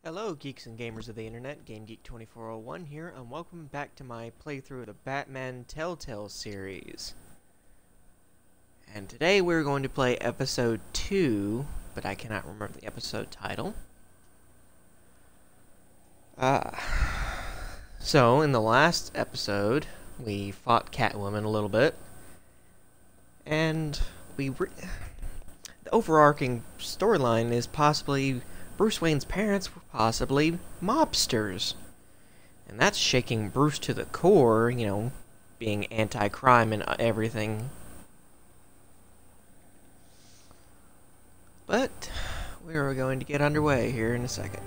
Hello geeks and gamers of the internet, GameGeek2401 here, and welcome back to my playthrough of the Batman Telltale series. And today we're going to play episode 2, but I cannot remember the episode title. So in the last episode, we fought Catwoman a little bit, and the overarching storyline is possibly Bruce Wayne's parents were possibly mobsters. And that's shaking Bruce to the core, you know, being anti-crime and everything. But we are going to get underway here in a second.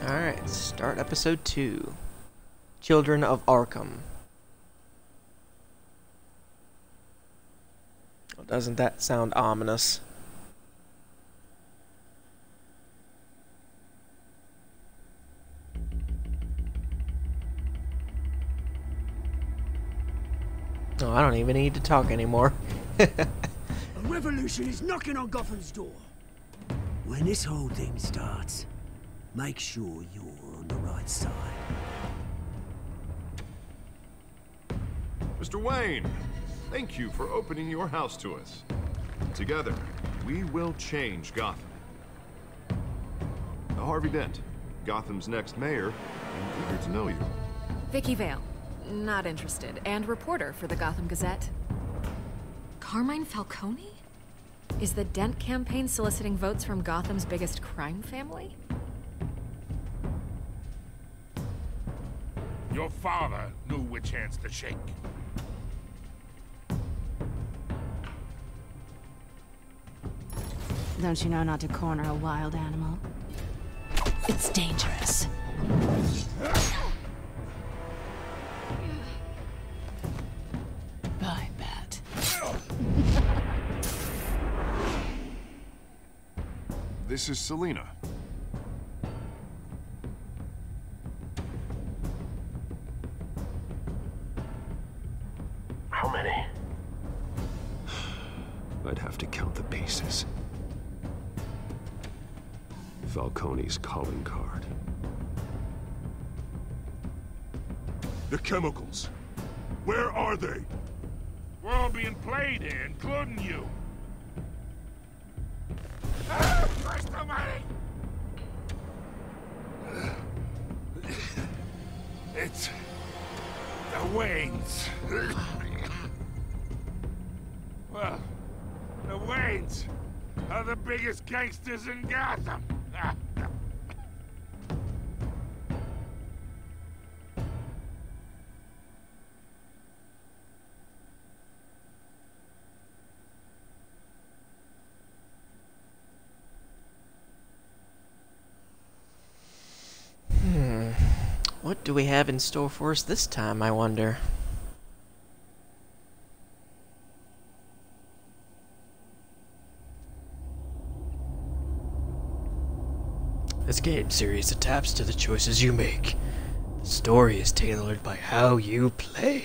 Alright, start episode 2. Children of Arkham. Well, doesn't that sound ominous? Oh, I don't even need to talk anymore. A revolution is knocking on Gotham's door. When this whole thing starts, make sure you're on the right side. Mr. Wayne, thank you for opening your house to us. Together, we will change Gotham. Harvey Dent, Gotham's next mayor, and eager to know you. Vicky Vale, not interested, and reporter for the Gotham Gazette. Carmine Falcone? Is the Dent campaign soliciting votes from Gotham's biggest crime family? Your father knew which hands to shake. Don't you know not to corner a wild animal? It's dangerous. I bet. This is Selina. How many? I'd have to count the pieces. Falcone's calling card. The chemicals. Where are they? We're all being played here, including you. Ah, Christ almighty! It's the Waynes. Well, the Waynes are the biggest gangsters in Gotham. What do we have in store for us this time, I wonder? This game series adapts to the choices you make. The story is tailored by how you play.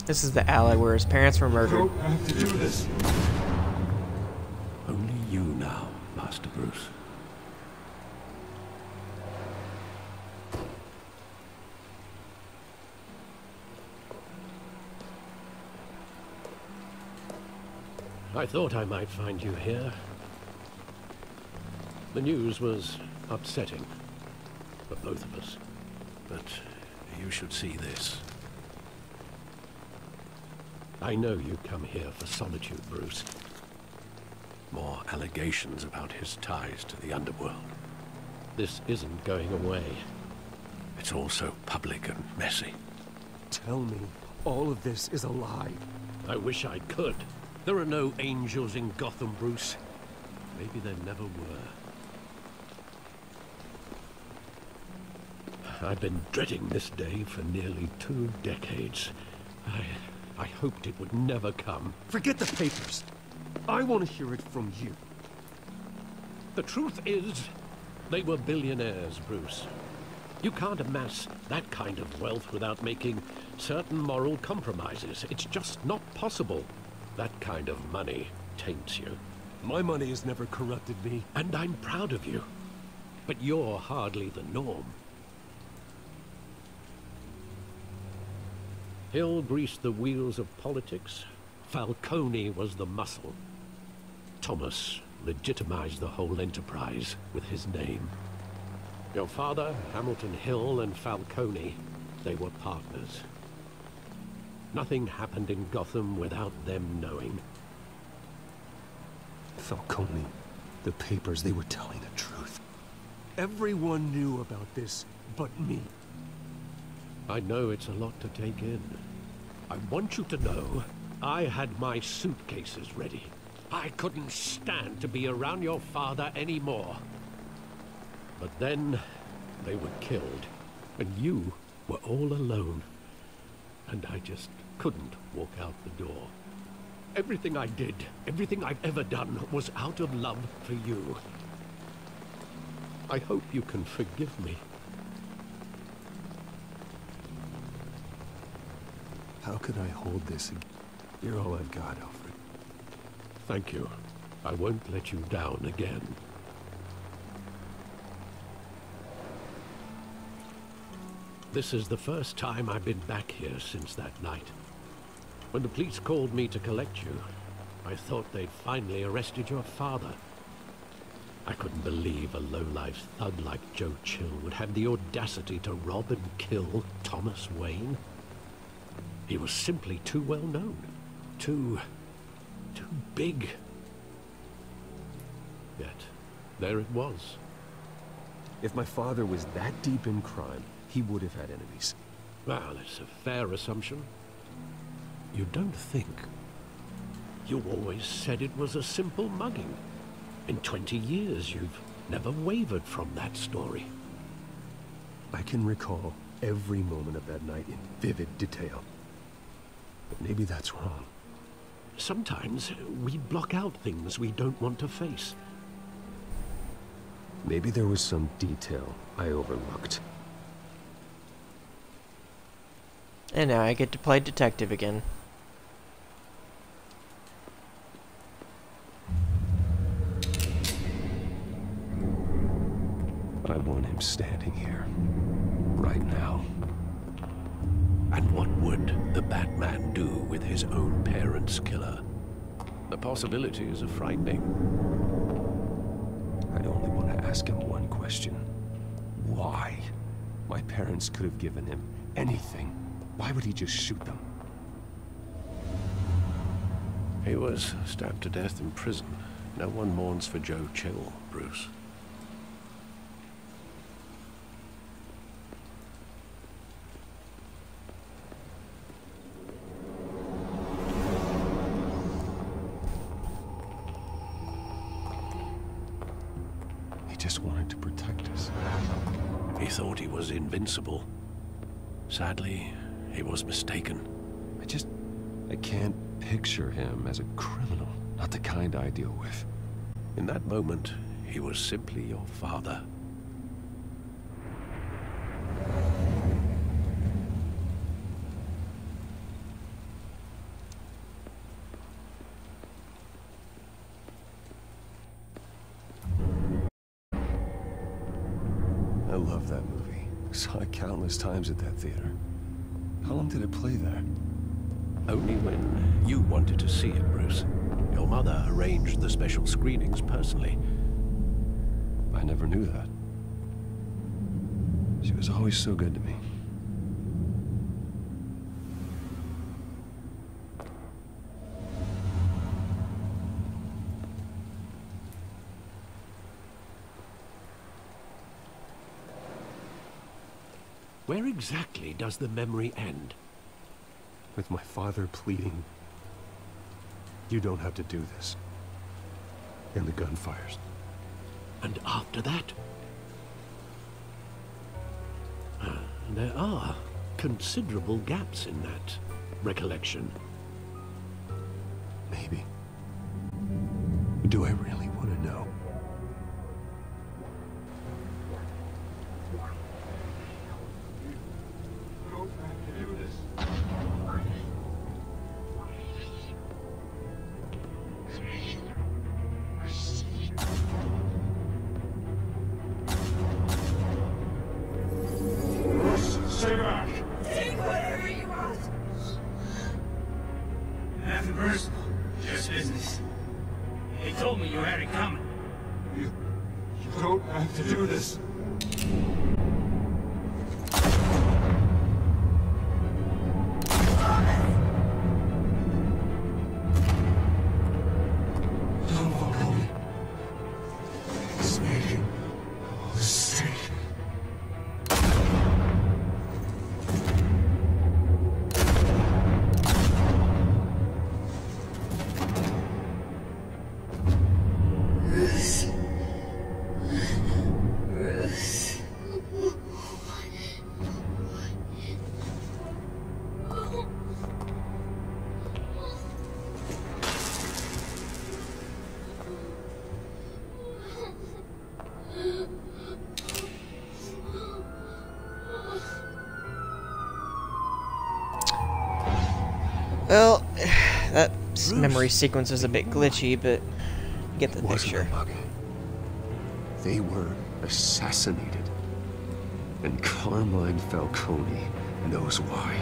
This is the alley where his parents were murdered. Don't have to do this. Only you now, Master Bruce. I thought I might find you here. The news was upsetting for both of us. But you should see this. I know you come here for solitude, Bruce. More allegations about his ties to the underworld. This isn't going away. It's all so public and messy. Tell me, all of this is a lie. I wish I could. There are no angels in Gotham, Bruce. Maybe there never were. I've been dreading this day for nearly 2 decades. I hoped it would never come. Forget the papers. I want to hear it from you. The truth is, they were billionaires, Bruce. You can't amass that kind of wealth without making certain moral compromises. It's just not possible. That kind of money taints you. My money has never corrupted me. And I'm proud of you. But you're hardly the norm. Hill greased the wheels of politics. Falcone was the muscle. Thomas legitimized the whole enterprise with his name. Your father, Hamilton Hill, and Falcone, they were partners. Nothing happened in Gotham without them knowing. Falcone, the papers, they were telling the truth. Everyone knew about this but me. I know it's a lot to take in. I want you to know I had my suitcases ready. I couldn't stand to be around your father anymore. But then they were killed, and you were all alone. And I just couldn't walk out the door. Everything I did, everything I've ever done, was out of love for you. I hope you can forgive me. How could I hold this again? You're all I've got, Alfred. Thank you. I won't let you down again. This is the first time I've been back here since that night. When the police called me to collect you, I thought they'd finally arrested your father. I couldn't believe a low-life thug like Joe Chill would have the audacity to rob and kill Thomas Wayne. He was simply too well known. Too big. Yet, there it was. If my father was that deep in crime, he would have had enemies. Well, it's a fair assumption. You don't think. You always said it was a simple mugging. In 20 years, you've never wavered from that story. I can recall every moment of that night in vivid detail. But maybe that's wrong. Sometimes we block out things we don't want to face. Maybe there was some detail I overlooked. And now I get to play detective again. I want him standing here, right now. And what would the Batman do with his own parents' killer? The possibilities are frightening. I'd only want to ask him one question. Why? My parents could have given him anything. Why would he just shoot them? He was stabbed to death in prison. No one mourns for Joe Chill, Bruce. He just wanted to protect us. He thought he was invincible. Sadly, he was mistaken. I can't picture him as a criminal. Not the kind I deal with. In that moment, he was simply your father. I love that movie. Saw it countless times at that theater. How long did it play there? Only when you wanted to see it, Bruce. Your mother arranged the special screenings personally. I never knew that. She was always so good to me. Where exactly does the memory end? With my father pleading, "You don't have to do this." And the gun fires. And after that? There are considerable gaps in that recollection. Maybe. Do I really want to know? Stay back! Take whatever you want. Nothing personal, just business. He told me you had it coming. You don't have to do this. Don't follow me. It's making a mistake. Well, that memory sequence is a bit glitchy, but you get the Wasn't picture. a bug. They were assassinated. And Carmine Falcone knows why.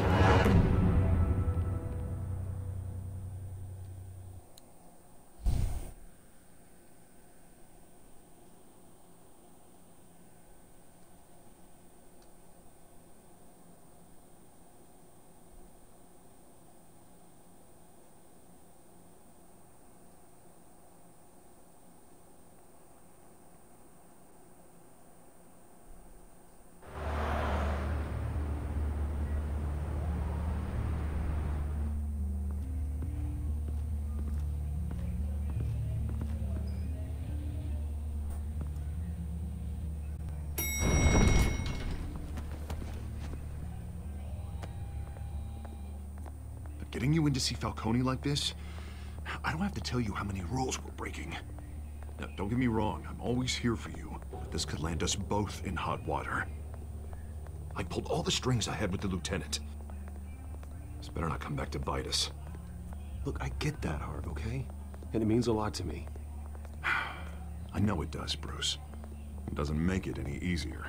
Getting you in to see Falcone like this, I don't have to tell you how many rules we're breaking. Now, don't get me wrong, I'm always here for you, but this could land us both in hot water. I pulled all the strings I had with the lieutenant. This better not come back to bite us. Look, I get that, Harv, okay? And it means a lot to me. I know it does, Bruce. It doesn't make it any easier.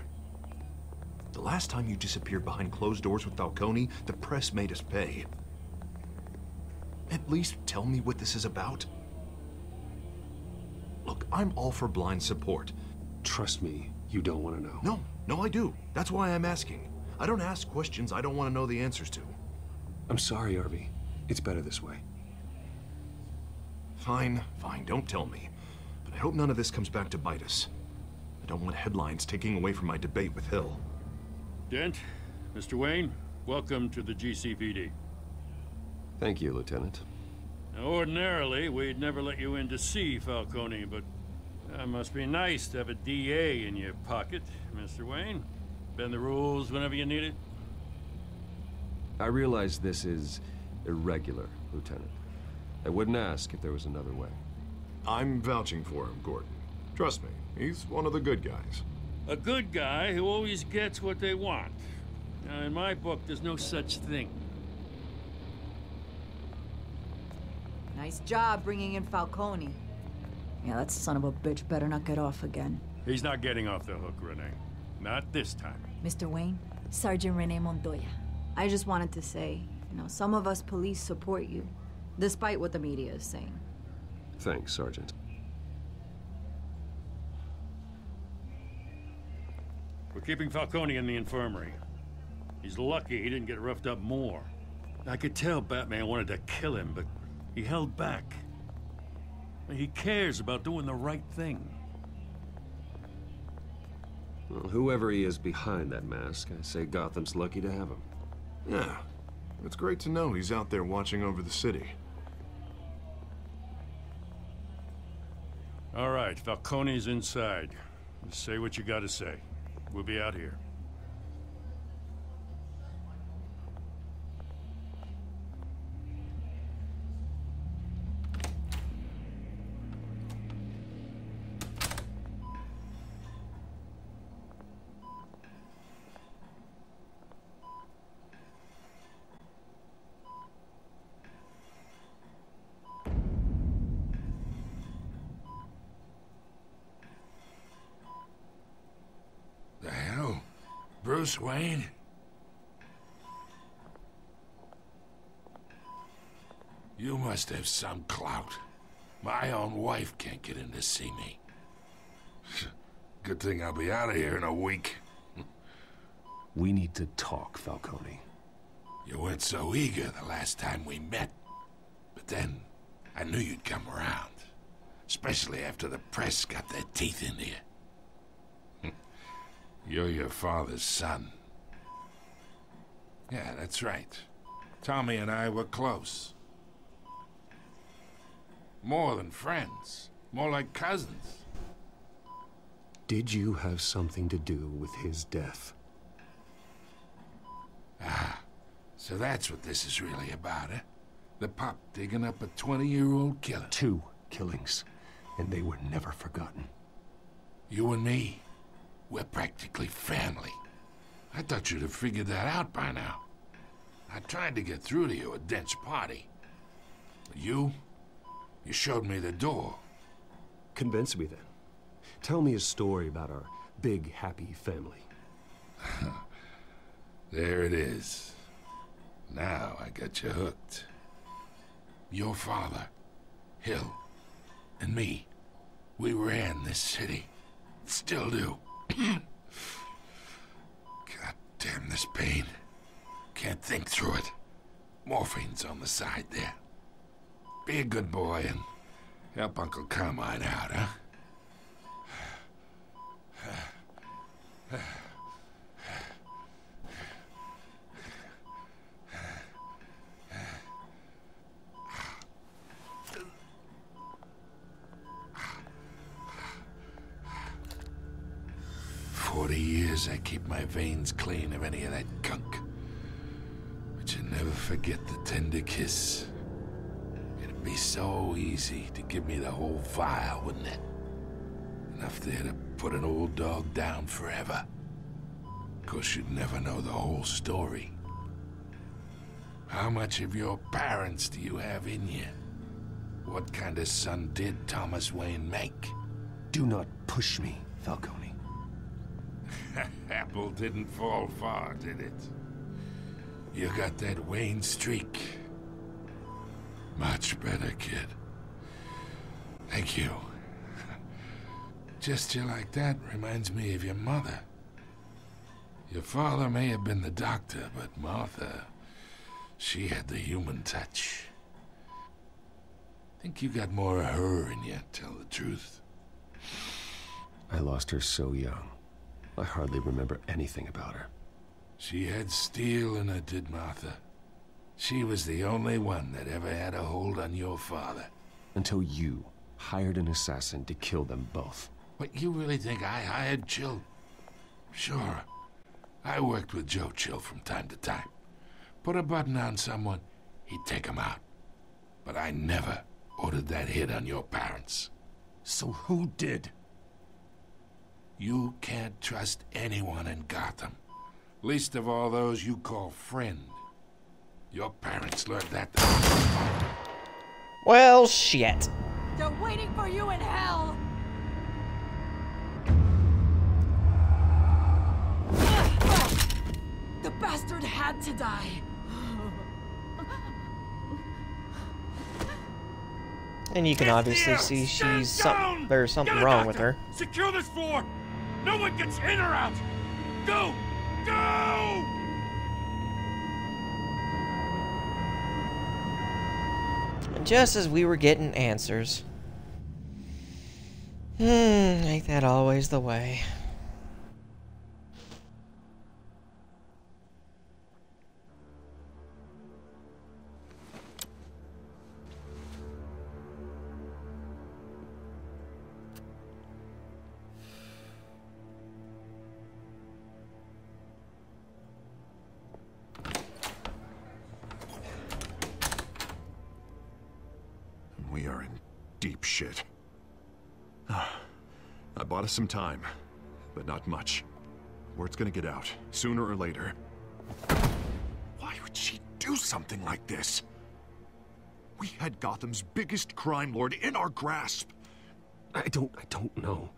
The last time you disappeared behind closed doors with Falcone, the press made us pay. At least tell me what this is about. Look, I'm all for blind support. Trust me, you don't want to know. No, I do. That's why I'm asking. I don't ask questions I don't want to know the answers to. I'm sorry, Harvey. It's better this way. Fine, don't tell me. But I hope none of this comes back to bite us. I don't want headlines taking away from my debate with Hill. Dent, Mr. Wayne, welcome to the GCPD. Thank you, Lieutenant. Now, ordinarily, we'd never let you in to see Falcone, but that must be nice to have a DA in your pocket, Mr. Wayne. Bend the rules whenever you need it. I realize this is irregular, Lieutenant. I wouldn't ask if there was another way. I'm vouching for him, Gordon. Trust me, he's one of the good guys. A good guy who always gets what they want. Now, in my book, there's no such thing. Nice job bringing in Falcone. Yeah, that son of a bitch better not get off again. He's not getting off the hook, Renee. Not this time. Mr. Wayne, Sergeant Renee Montoya. I just wanted to say, some of us police support you, despite what the media is saying. Thanks, Sergeant. We're keeping Falcone in the infirmary. He's lucky he didn't get roughed up more. I could tell Batman wanted to kill him, but he held back. He cares about doing the right thing. Well, whoever he is behind that mask, I say Gotham's lucky to have him. Yeah, it's great to know he's out there watching over the city. All right, Falcone's inside. Just say what you gotta say. We'll be out here. The hell? Bruce Wayne? You must have some clout. My own wife can't get in to see me. Good thing I'll be out of here in a week. We need to talk, Falcone. You weren't so eager the last time we met. But then, I knew you'd come around. Especially after the press got their teeth into you. You're your father's son. Yeah, that's right. Tommy and I were close. More than friends. More like cousins. Did you have something to do with his death? Ah, so that's what this is really about, eh? The pup digging up a 20-year-old killer. 2 killings, and they were never forgotten. You and me, we're practically family. I thought you'd have figured that out by now. I tried to get through to you at Dent's party. But you showed me the door. Convince me then. Tell me a story about our big, happy family. There it is. Now I got you hooked. Your father, Hill, and me, we ran this city. Still do. God damn this pain. Can't think through it. Morphine's on the side there. Be a good boy and help Uncle Carmine out, huh? 40 years I keep my veins clean of any of that gunk. But you never forget the tender kiss. It'd be so easy to give me the whole vial, wouldn't it? Enough there to put an old dog down forever. Of course, you'd never know the whole story. How much of your parents do you have in you? What kind of son did Thomas Wayne make? Do not push me, Falcone. Apple didn't fall far, did it? You got that Wayne streak. Much better, kid. Thank you. Gesture like that reminds me of your mother. Your father may have been the doctor, but Martha, she had the human touch. Think you got more of her in you, tell the truth. I lost her so young. I hardly remember anything about her. She had steel in her, did Martha. She was the only one that ever had a hold on your father. Until you hired an assassin to kill them both. But you really think I hired Chill? Sure. I worked with Joe Chill from time to time. Put a button on someone, he'd take him out. But I never ordered that hit on your parents. So who did? You can't trust anyone in Gotham. Least of all those you call friend. Your parents learned that. Well, shit. They're waiting for you in hell! The bastard had to die. And you can obviously see there's something wrong with her. Secure this floor! No one gets in or out! Go! Go! And just as we were getting answers. Ain't that always the way? shit. I bought us some time, but not much. Word's gonna get out, sooner or later. Why would she do something like this? We had Gotham's biggest crime lord in our grasp. I don't know.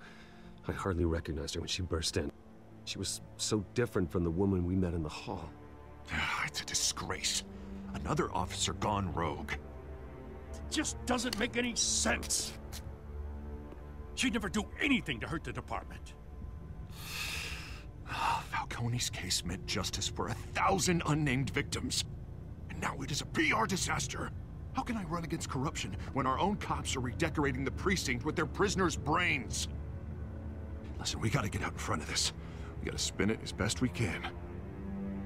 I hardly recognized her when she burst in. She was so different from the woman we met in the hall. It's a disgrace. Another officer gone rogue. It just doesn't make any sense. She'd never do anything to hurt the department. Falcone's case meant justice for 1,000 unnamed victims. And now it is a PR disaster. How can I run against corruption when our own cops are redecorating the precinct with their prisoners' brains? Listen, we gotta get out in front of this. We gotta spin it as best we can.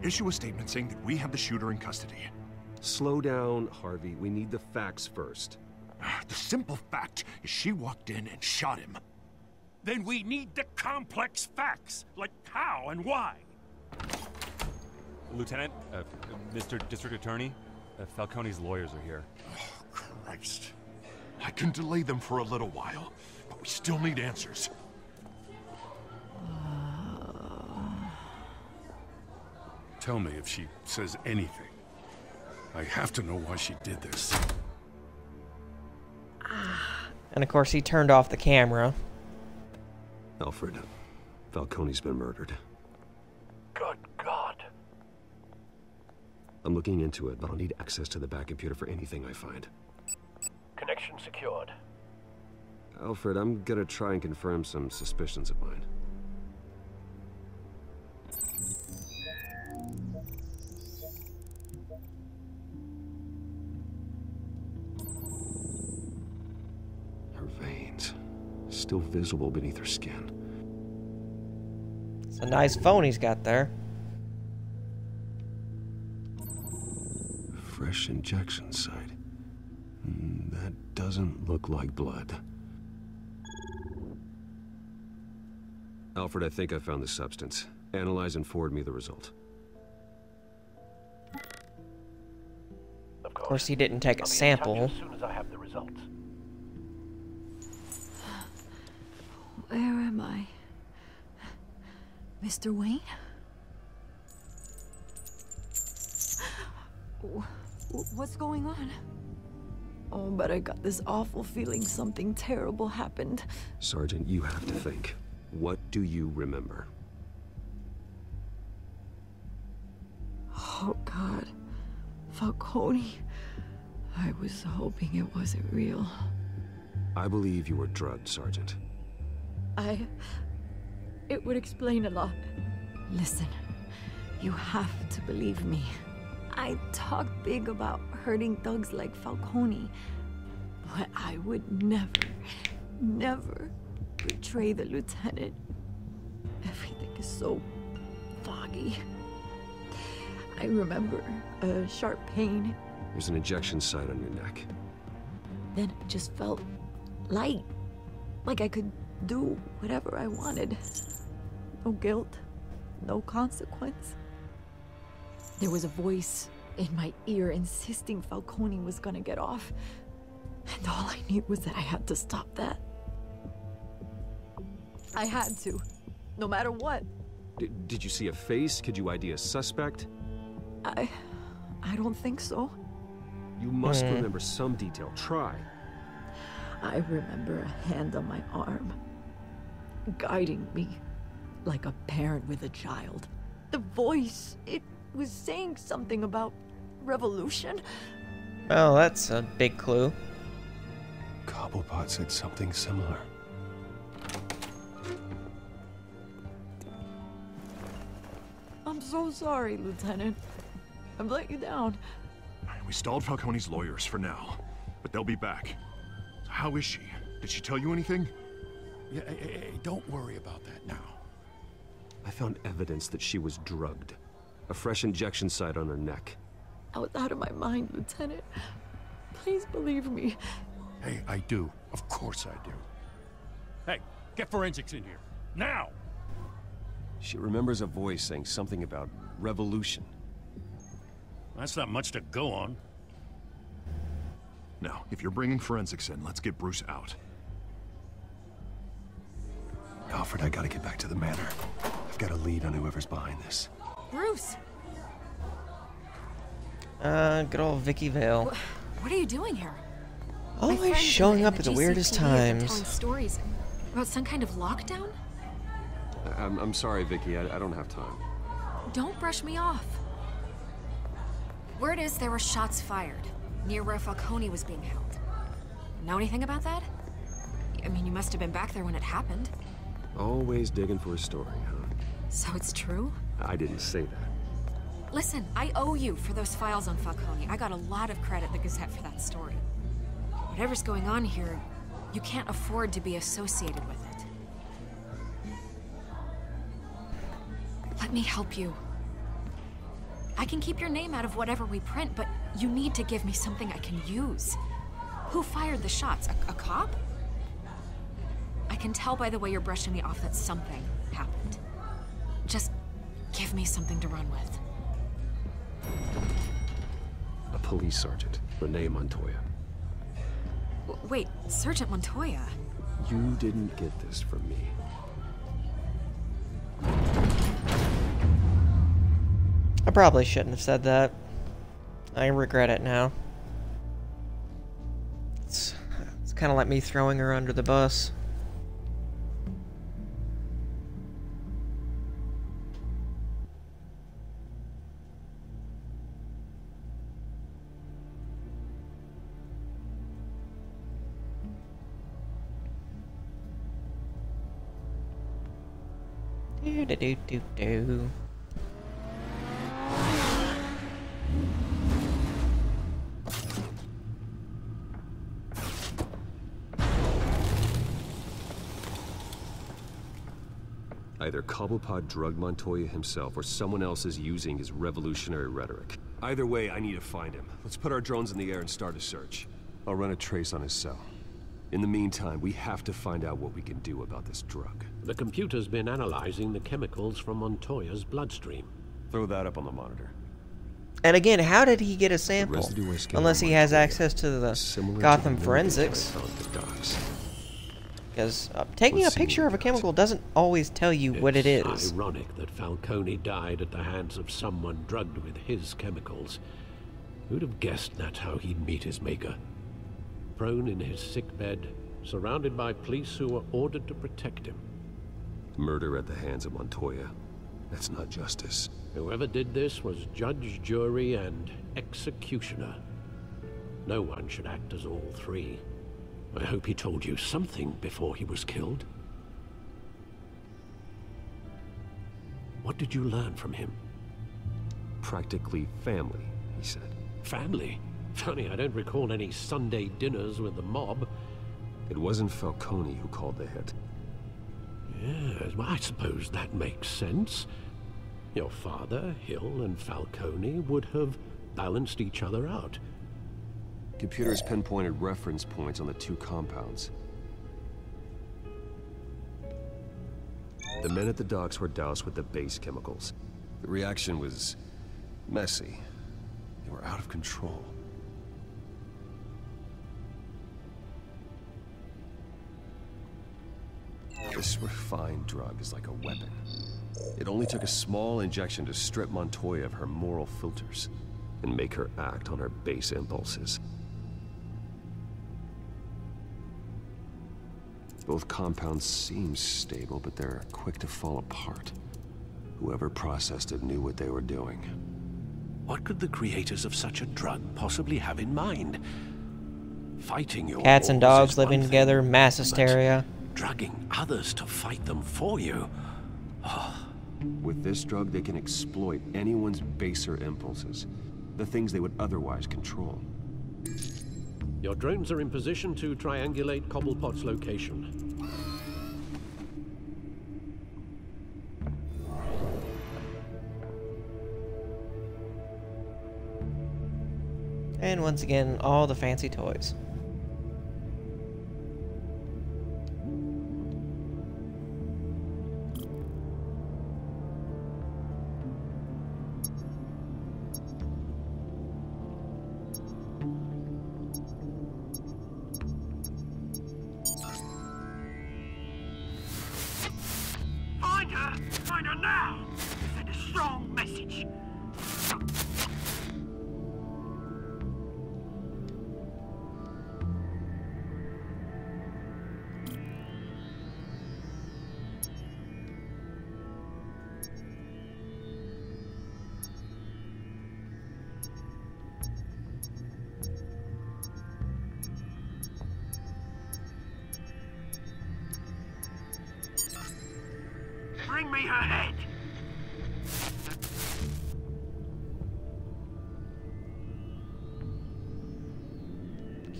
Issue a statement saying that we have the shooter in custody. Slow down, Harvey. We need the facts first. The simple fact is she walked in and shot him. Then we need the complex facts, like how and why. Lieutenant, Mr. District Attorney, Falcone's lawyers are here. Oh, Christ. I can delay them for a little while, but we still need answers. Tell me if she says anything. I have to know why she did this. And of course, he turned off the camera. Alfred, Falcone's been murdered. Good God. I'm looking into it, but I'll need access to the back computer for anything I find. Connection secured. Alfred, I'm gonna try and confirm some suspicions of mine. Her veins, still visible beneath her skin. It's a nice phone he's got there. Fresh injection site. That doesn't look like blood. Alfred, I think I found the substance. Analyze and forward me the result. Of course, he didn't take a sample. As soon as I have the results. Where am I? Mr. Wayne? What's going on? Oh, but I got this awful feeling something terrible happened. Sergeant, you have to think. What do you remember? Oh, God. Falcone. I was hoping it wasn't real. I believe you were drugged, Sergeant. It would explain a lot. Listen, you have to believe me. I talk big about hurting thugs like Falcone, but I would never betray the lieutenant. Everything is so foggy. I remember a sharp pain. There's an injection site on your neck. Then it just felt light, like I could do whatever I wanted. No guilt, no consequence. There was a voice in my ear insisting Falcone was gonna get off. And all I knew was that I had to stop that. I had to, no matter what. Did you see a face? Could you ID a suspect? I don't think so. You must remember some detail. Try. I remember a hand on my arm, guiding me like a parent with a child. The voice, it was saying something about revolution. Oh, that's a big clue. Cobblepot said something similar. I'm so sorry, Lieutenant. I've let you down. We stalled Falcone's lawyers for now, but they'll be back. So how is she? Did she tell you anything? Yeah, hey, don't worry about that now. I found evidence that she was drugged. A fresh injection site on her neck. I was out of my mind, Lieutenant. Please believe me. Hey, I do. Of course I do. Hey, get forensics in here. Now! She remembers a voice saying something about revolution. That's not much to go on. Now, if you're bringing forensics in, let's get Bruce out. Alfred, I gotta get back to the manor. I've got a lead on whoever's behind this. Bruce! Good old Vicky Vale. What are you doing here? Always showing up at the weirdest times. Telling stories about some kind of lockdown? I'm sorry, Vicky. I don't have time. Don't brush me off. Word is there were shots fired near where Falcone was being held. Know anything about that? I mean, you must have been back there when it happened. Always digging for a story, huh? So it's true? I didn't say that. Listen, I owe you for those files on Falcone. I got a lot of credit at the Gazette for that story. Whatever's going on here, you can't afford to be associated with it. Let me help you. I can keep your name out of whatever we print, but you need to give me something I can use. Who fired the shots? A cop? I can tell by the way you're brushing me off that something happened. Just give me something to run with. A police sergeant, Renee Montoya. Wait, Sergeant Montoya? You didn't get this from me. I probably shouldn't have said that. I regret it now. It's kind of like me throwing her under the bus. Do. Either Cobblepot drugged Montoya himself, or someone else is using his revolutionary rhetoric. Either way, I need to find him. Let's put our drones in the air and start a search. I'll run a trace on his cell. In the meantime, we have to find out what we can do about this drug. The computer's been analyzing the chemicals from Montoya's bloodstream. Throw that up on the monitor. And again, how did he get a sample? Unless he has access to the Gotham forensics. Because taking a picture of a chemical doesn't always tell you what it is. It's ironic that Falcone died at the hands of someone drugged with his chemicals. Who'd have guessed that's how he'd meet his maker? Prone in his sickbed, surrounded by police who were ordered to protect him. Murder at the hands of Montoya. That's not justice. Whoever did this was judge, jury, and executioner. No one should act as all three. I hope he told you something before he was killed. What did you learn from him? Practically family, he said. Family? Funny, I don't recall any Sunday dinners with the mob. It wasn't Falcone who called the hit. Yes, well, I suppose that makes sense. Your father, Hill, and Falcone would have balanced each other out. Computers pinpointed reference points on the two compounds. The men at the docks were doused with the base chemicals. The reaction was messy. They were out of control. This refined drug is like a weapon. It only took a small injection to strip Montoya of her moral filters and make her act on her base impulses. Both compounds seem stable, but they're quick to fall apart. Whoever processed it knew what they were doing. What could the creators of such a drug possibly have in mind? Fighting your cats and dogs is living one together, thing, mass hysteria. Drugging others to fight them for you. With this drug, they can exploit anyone's baser impulses, the things they would otherwise control. Your drones are in position to triangulate Cobblepot's location. And once again, all the fancy toys. now to send a strong message. Bring me her head.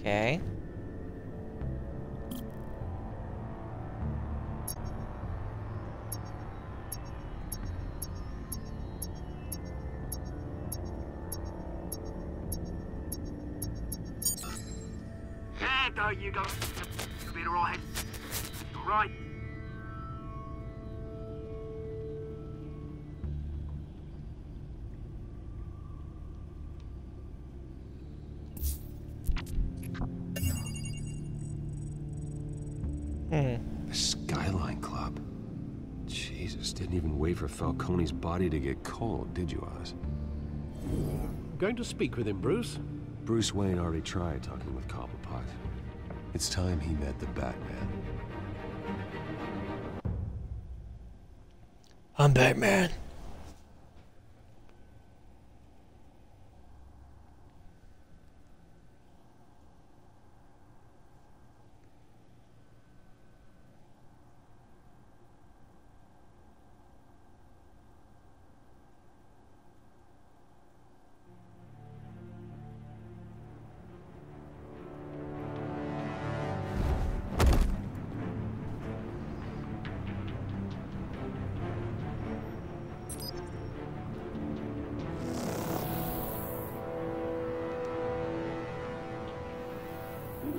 Okay. There you go. You'll be alright. Alright. The Skyline Club. Jesus, didn't even wait for Falcone's body to get cold, did you, Oz? Going to speak with him, Bruce? Bruce Wayne already tried talking with Cobblepot. It's time he met the Batman. I'm Batman.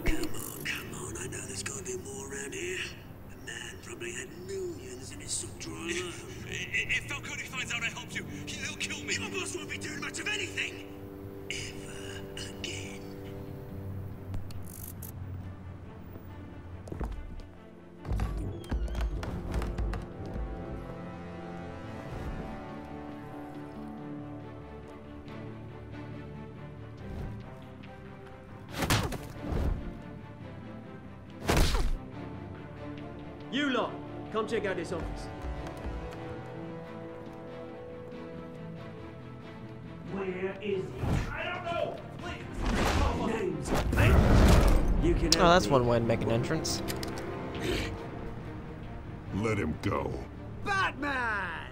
Come on, I know there's gotta be more around here. The man probably had millions in his sub-drawer alone. If Falcone finds out I helped you, he'll kill me. Your boss won't be doing much of anything. Ever again. You lot, come check out this office. Where is he? I don't know. Please. Names. You can Oh, that's one way to make an entrance. Let him go. Batman!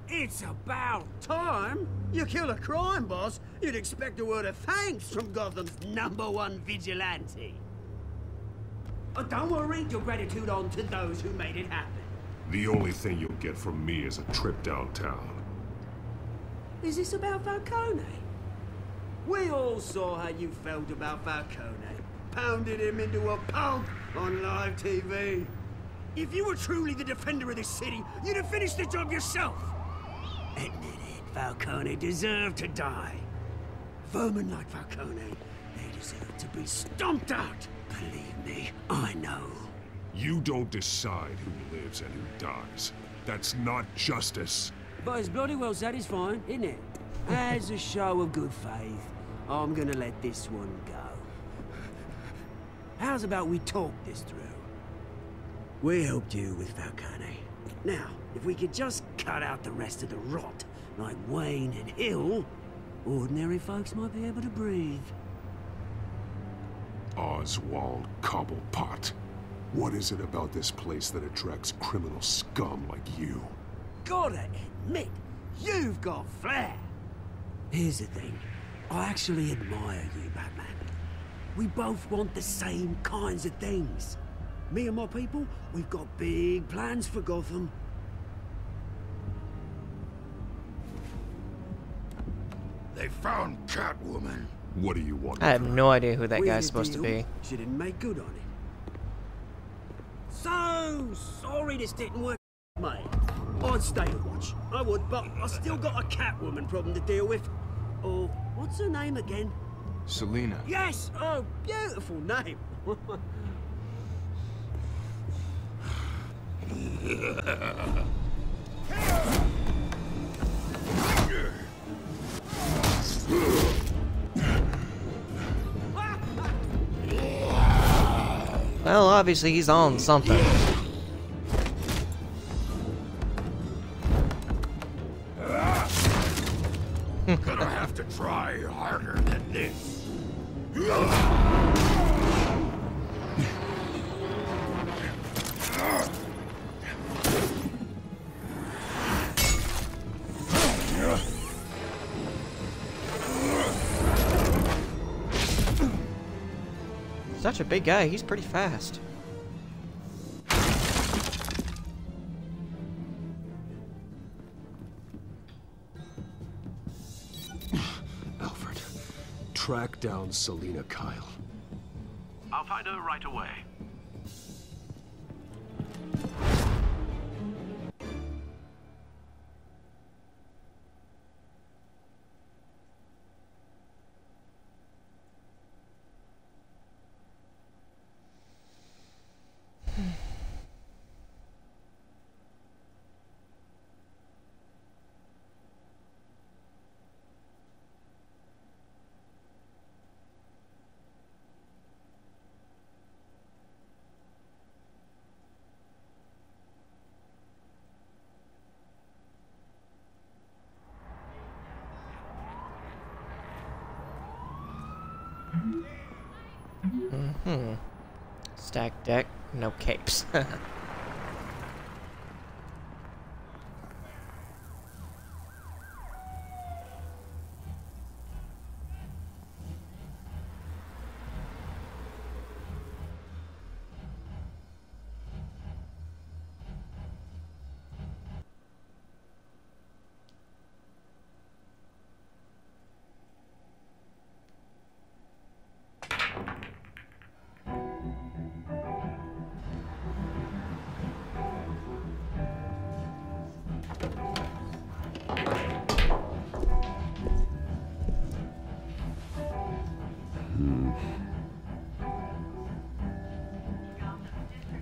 It's about time. You kill a crime boss, you'd expect a word of thanks from Gotham's #1 vigilante. Oh, don't worry, your gratitude on to those who made it happen. The only thing you'll get from me is a trip downtown. Is this about Falcone? We all saw how you felt about Falcone. Pounded him into a pulp on live TV. If you were truly the defender of this city, you'd have finished the job yourself. Admit it, Falcone deserved to die. Vermin like Falcone, they deserve to be stomped out. Believe me, I know. You don't decide who lives and who dies. That's not justice. But it's bloody well satisfying, isn't it? As a show of good faith, I'm gonna let this one go. How's about we talk this through? We helped you with Falcone. Now, if we could just cut out the rest of the rot, like Wayne and Hill, ordinary folks might be able to breathe. Oswald Cobblepot. What is it about this place that attracts criminal scum like you? Gotta admit, you've got flair. Here's the thing. I actually admire you, Batman. We both want the same kinds of things. Me and my people, we've got big plans for Gotham. They found Catwoman. What do you want? I have no idea who that We guy's had a supposed to deal. be. She didn't make good on it. So sorry this didn't work, mate. I'd stay and watch. I would, but I still got a Catwoman problem to deal with. Oh, what's her name again? Selina. Yes! Oh, beautiful name. Well, obviously he's on something. Gonna have to try harder than this. Such a big guy, he's pretty fast. Alfred, track down Selina Kyle. I'll find her right away. Stack deck, no capes.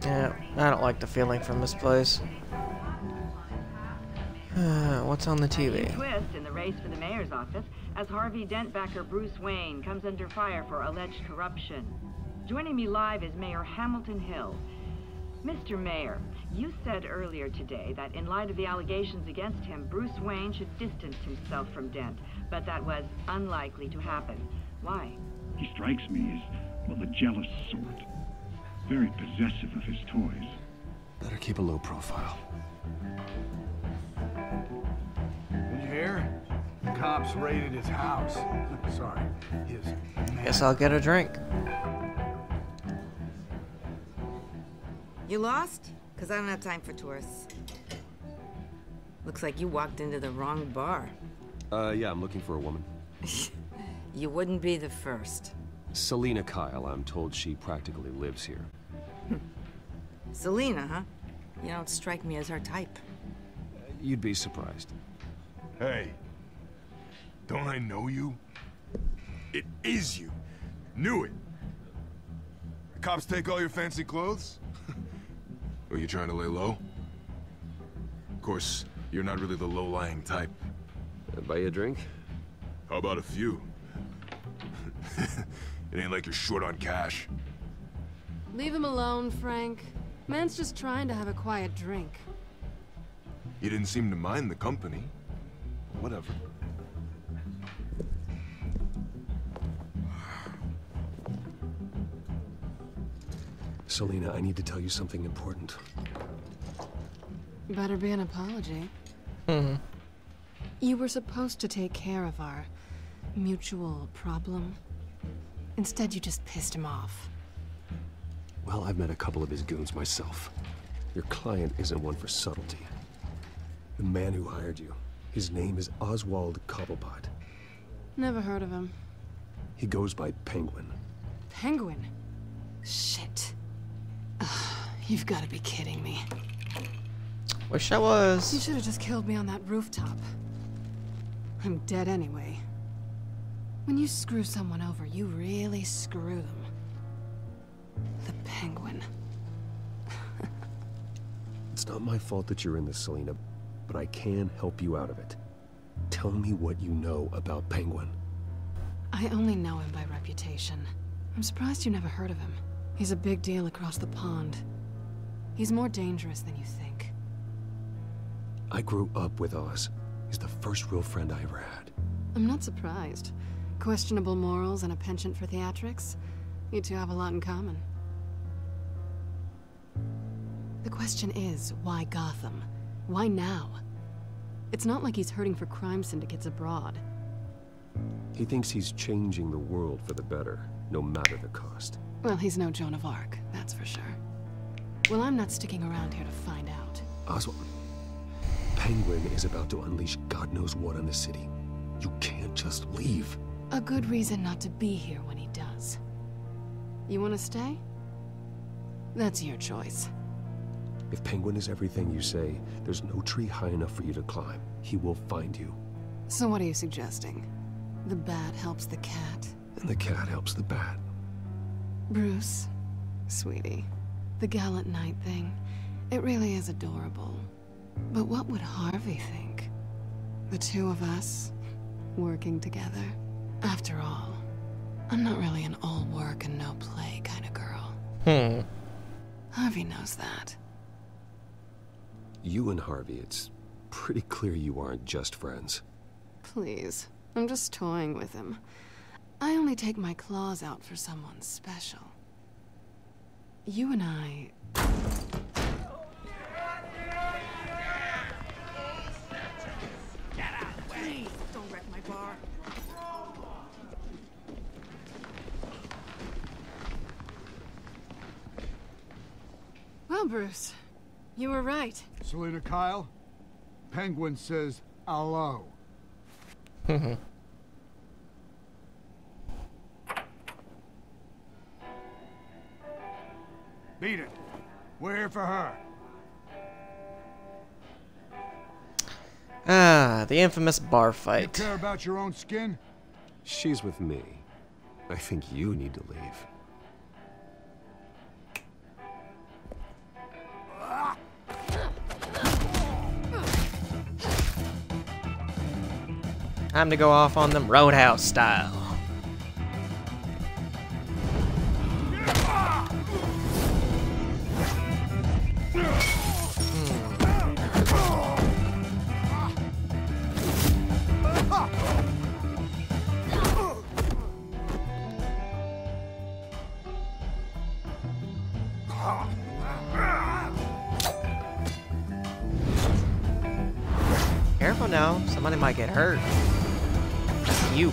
Yeah, I don't like the feeling from this place. What's on the TV? Twist in the race for the mayor's office as Harvey Dent backer Bruce Wayne comes under fire for alleged corruption. Joining me live is Mayor Hamilton Hill. Mr. Mayor, you said earlier today that in light of the allegations against him, Bruce Wayne should distance himself from Dent, but that was unlikely to happen. Why? He strikes me as, well, the jealous sort. Very possessive of his toys. Better keep a low profile. Did you hear? The cops raided his house. Sorry, his man. Guess I'll get a drink. You lost? Because I don't have time for tourists. Looks like you walked into the wrong bar. Yeah, I'm looking for a woman. You wouldn't be the first. Selina Kyle, I'm told she practically lives here. Selina, huh? You don't strike me as her type. You'd be surprised. Hey, don't I know you? It is you. Knew it. The cops take all your fancy clothes? Are you trying to lay low? Of course, you're not really the low-lying type. Buy you a drink? How about a few? It ain't like you're short on cash. Leave him alone, Frank. Man's just trying to have a quiet drink. You didn't seem to mind the company. Whatever. Selina, I need to tell you something important. Better be an apology. You were supposed to take care of our mutual problem. Instead, you just pissed him off. Well, I've met a couple of his goons myself. Your client isn't one for subtlety. The man who hired you, his name is Oswald Cobblepot. Never heard of him. He goes by Penguin. Penguin? Shit. You've got to be kidding me. Wish I was. You should have just killed me on that rooftop. I'm dead anyway. When you screw someone over, you really screw them. The Penguin. It's not my fault that you're in this, Selina, but I can help you out of it. Tell me what you know about Penguin. I only know him by reputation. I'm surprised you never heard of him. He's a big deal across the pond. He's more dangerous than you think. I grew up with Oz. He's the first real friend I ever had. I'm not surprised. Questionable morals and a penchant for theatrics. You two have a lot in common. The question is, why Gotham? Why now? It's not like he's hurting for crime syndicates abroad. He thinks he's changing the world for the better, no matter the cost. Well, he's no Joan of Arc, that's for sure. Well, I'm not sticking around here to find out. Oswald, Penguin is about to unleash God knows what on the city. You can't just leave. A good reason not to be here when he does. You want to stay? That's your choice. If Penguin is everything you say, there's no tree high enough for you to climb. He will find you. So what are you suggesting? The bat helps the cat? And the cat helps the bat. Bruce, sweetie, the gallant knight thing, it really is adorable. But what would Harvey think? The two of us, working together? After all, I'm not really an all work and no play kind of girl. Harvey knows that. You and Harvey, it's pretty clear you aren't just friends. Please, I'm just toying with him. I only take my claws out for someone special. You and I... Please, don't wreck my bar. Well, Bruce, you were right. Selina Kyle, Penguin says hello. Beat it. We're here for her. Ah, the infamous bar fight. You care about your own skin? She's with me. I think you need to leave. Time to go off on them Roadhouse style. Careful now, somebody might get hurt. You.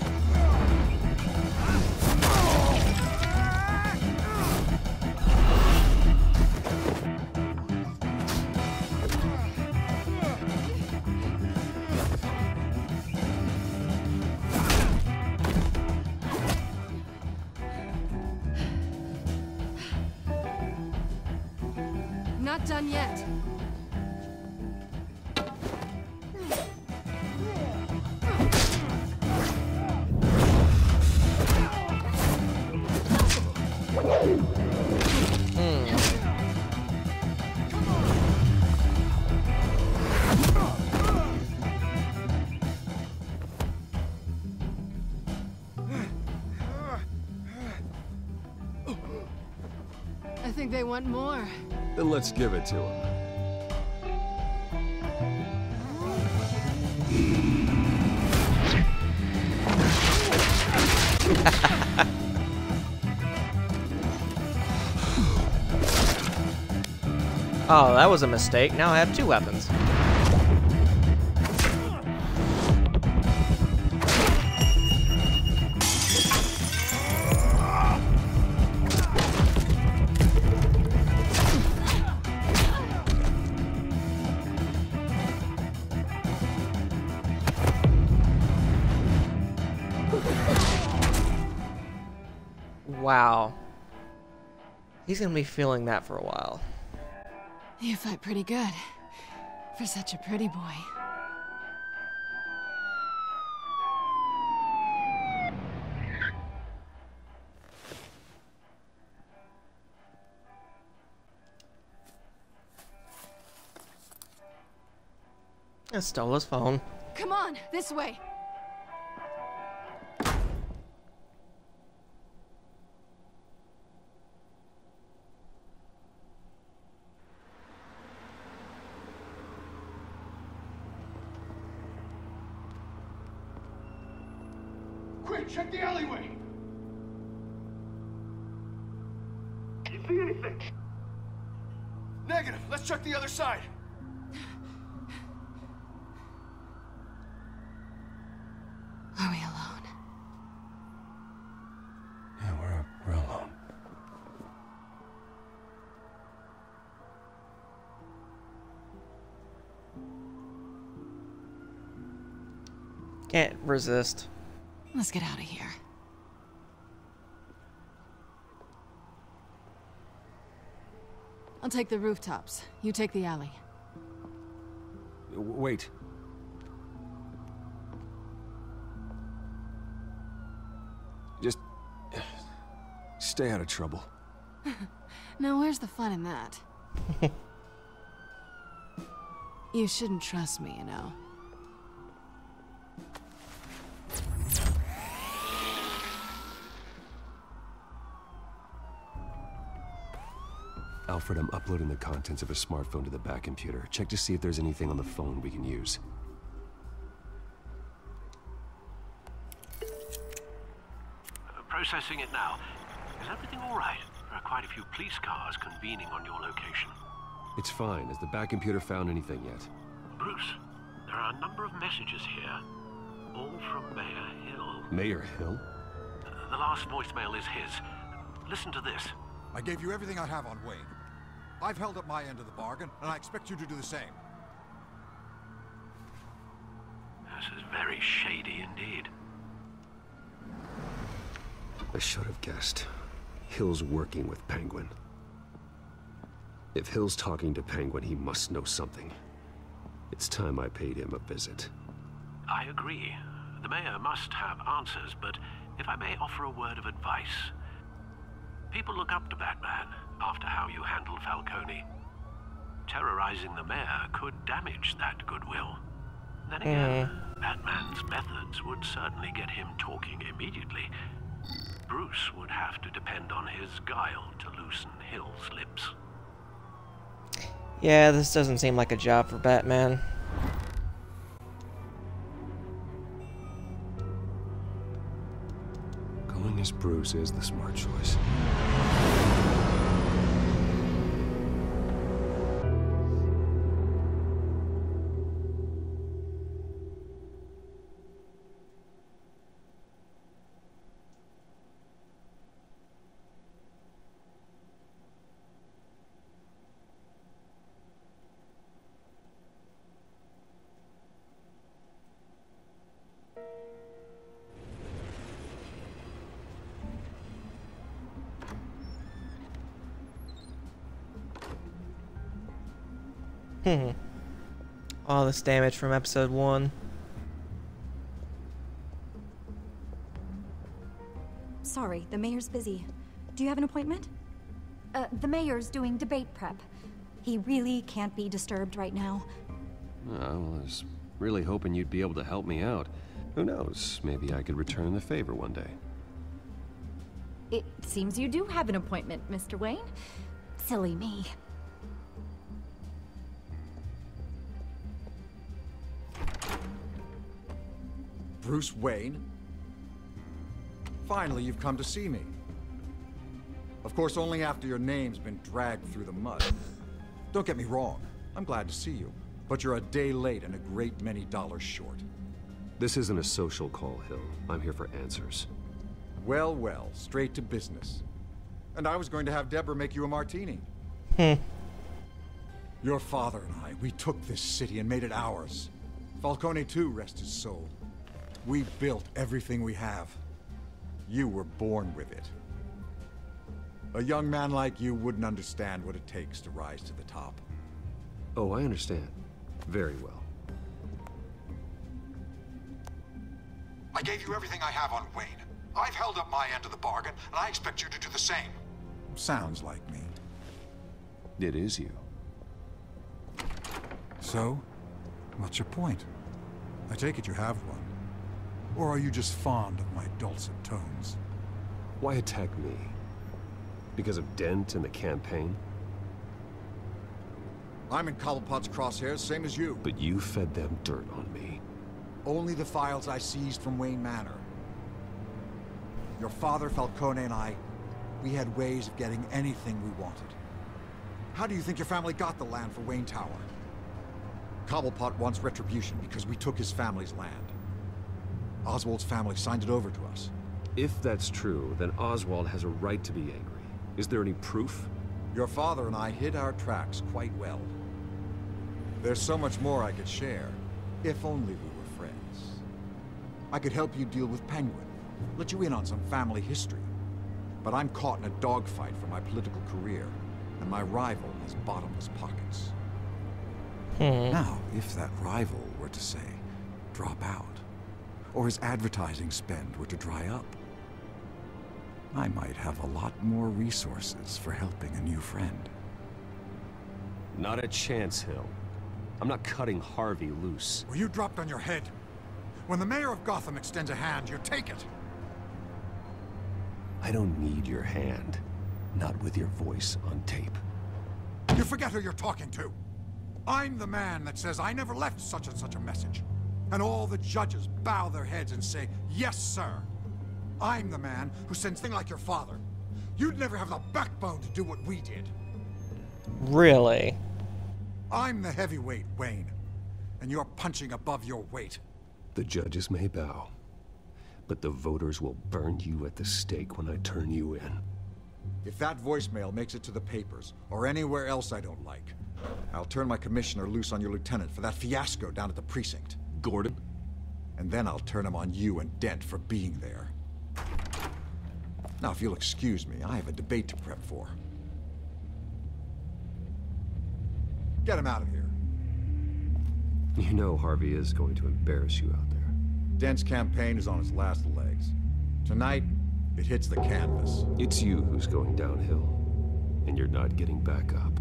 Not done yet. I think they want more. Then let's give it to him. Oh, that was a mistake. Now I have two weapons. Wow. He's gonna be feeling that for a while. You fight pretty good. For such a pretty boy. I stole his phone. Come on, this way. check the alleyway! You see anything? Negative. Let's check the other side. Are we alone? Yeah, we're alone. Can't resist. Let's get out of here. I'll take the rooftops. You take the alley. Wait. Just stay out of trouble. Now, where's the fun in that? You shouldn't trust me, you know. Alfred, I'm uploading the contents of a smartphone to the back computer. Check to see if there's anything on the phone we can use. Processing it now. Is everything all right? There are quite a few police cars convening on your location. It's fine. Has the back computer found anything yet? Bruce, there are a number of messages here, all from Mayor Hill. Mayor Hill? The last voicemail is his. Listen to this. I gave you everything I have on Wayne. I've held up my end of the bargain, and I expect you to do the same. This is very shady indeed. I should have guessed. Hill's working with Penguin. If Hill's talking to Penguin, he must know something. It's time I paid him a visit. I agree. The mayor must have answers, but if I may offer a word of advice. People look up to Batman after how you handled Falcone. Terrorizing the mayor could damage that goodwill. Then again, Batman's methods would certainly get him talking immediately. Bruce would have to depend on his guile to loosen Hill's lips. Yeah, this doesn't seem like a job for Batman. Going as Bruce is the smart choice. All this damage from episode 1. Sorry, the mayor's busy. Do you have an appointment? The mayor's doing debate prep. He really can't be disturbed right now. I was really hoping you'd be able to help me out. Who knows? Maybe I could return the favor one day. It seems you do have an appointment, Mr. Wayne. Silly me. Bruce Wayne? Finally, you've come to see me. Of course, only after your name's been dragged through the mud. Don't get me wrong, I'm glad to see you, but you're a day late and a great many dollars short. This isn't a social call, Hill. I'm here for answers. Well, well, straight to business. And I was going to have Deborah make you a martini. Your father and I, we took this city and made it ours. Falcone too, rest his soul. We built everything we have. You were born with it. A young man like you wouldn't understand what it takes to rise to the top. Oh, I understand. Very well. I gave you everything I have on Wayne. I've held up my end of the bargain, and I expect you to do the same. Sounds like me. It is you. So, what's your point? I take it you have one. Or are you just fond of my dulcet tones? Why attack me? Because of Dent and the campaign? I'm in Cobblepot's crosshairs, same as you. But you fed them dirt on me. Only the files I seized from Wayne Manor. your father, Falcone, and I, we had ways of getting anything we wanted. How do you think your family got the land for Wayne Tower? Cobblepot wants retribution because we took his family's land. Oswald's family signed it over to us. If that's true, then Oswald has a right to be angry. Is there any proof? Your father and I hid our tracks quite well. There's so much more I could share, if only we were friends. I could help you deal with Penguin, let you in on some family history. But I'm caught in a dogfight for my political career, and my rival has bottomless pockets. Now, if that rival were to say, drop out, or his advertising spend were to dry up, I might have a lot more resources for helping a new friend. Not a chance, Hill. I'm not cutting Harvey loose. Were you dropped on your head? When the mayor of Gotham extends a hand, you take it! I don't need your hand. Not with your voice on tape. You forget who you're talking to! I'm the man that says I never left such and such a message. And all the judges bow their heads and say, yes, sir. I'm the man who sends things like your father. You'd never have the backbone to do what we did. Really? I'm the heavyweight, Wayne. And you're punching above your weight. The judges may bow, but the voters will burn you at the stake when I turn you in. If that voicemail makes it to the papers, or anywhere else I don't like, I'll turn my commissioner loose on your lieutenant for that fiasco down at the precinct. Gordon? And then I'll turn him on you and Dent for being there. Now, if you'll excuse me, I have a debate to prep for. Get him out of here. You know Harvey is going to embarrass you out there. Dent's campaign is on its last legs. Tonight, it hits the canvas. It's you who's going downhill, and you're not getting back up.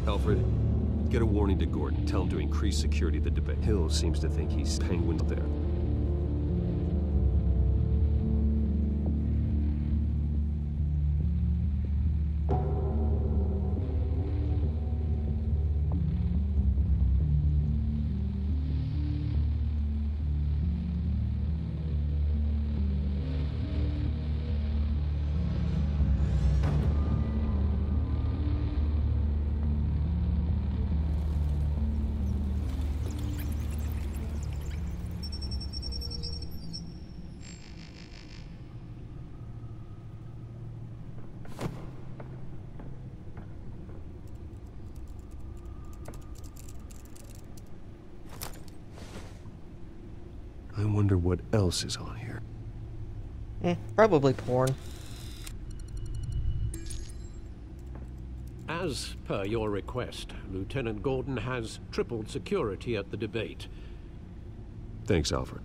Alfred, get a warning to Gordon. Tell him to increase security at the debate. Hill seems to think he's Penguin there. I wonder what else is on here. Probably porn. As per your request, Lieutenant Gordon has tripled security at the debate. Thanks, Alfred.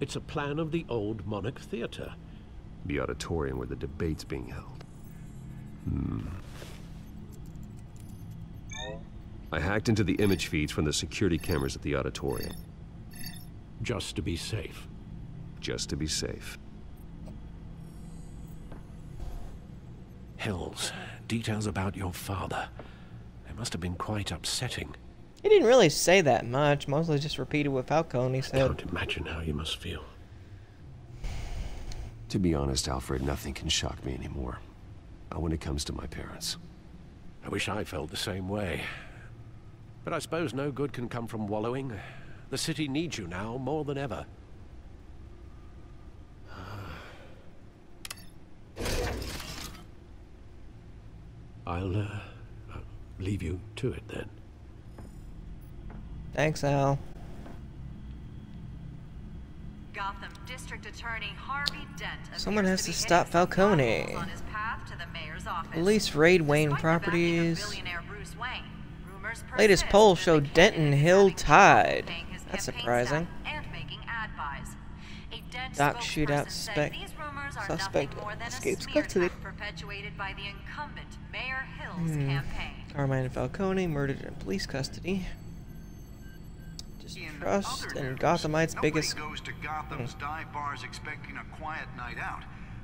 It's a plan of the old Monarch Theater. The auditorium where the debate's being held. I hacked into the image feeds from the security cameras at the auditorium. Just to be safe. Just to be safe. Hills, details about your father. They must have been quite upsetting. He didn't really say that much, mostly just repeated what Falcone said. I can't imagine how you must feel. To be honest, Alfred, nothing can shock me anymore. Not when it comes to my parents. I wish I felt the same way. But I suppose no good can come from wallowing. The city needs you now more than ever. I'll leave you to it then. Thanks, Al. Gotham District Attorney Harvey Dent. Someone has to stop Falcone. On his path to the mayor's office. Police raid Wayne properties. Latest poll showed Denton Hill tied. That's surprising. Doc shootout suspect escapes custody. Perpetuated by the incumbent Mayor Hill's campaign. Carmine and Falcone murdered in police custody. Trust in Gothamites' biggest... Nobody goes to Gotham's dive bars expecting a quiet night out,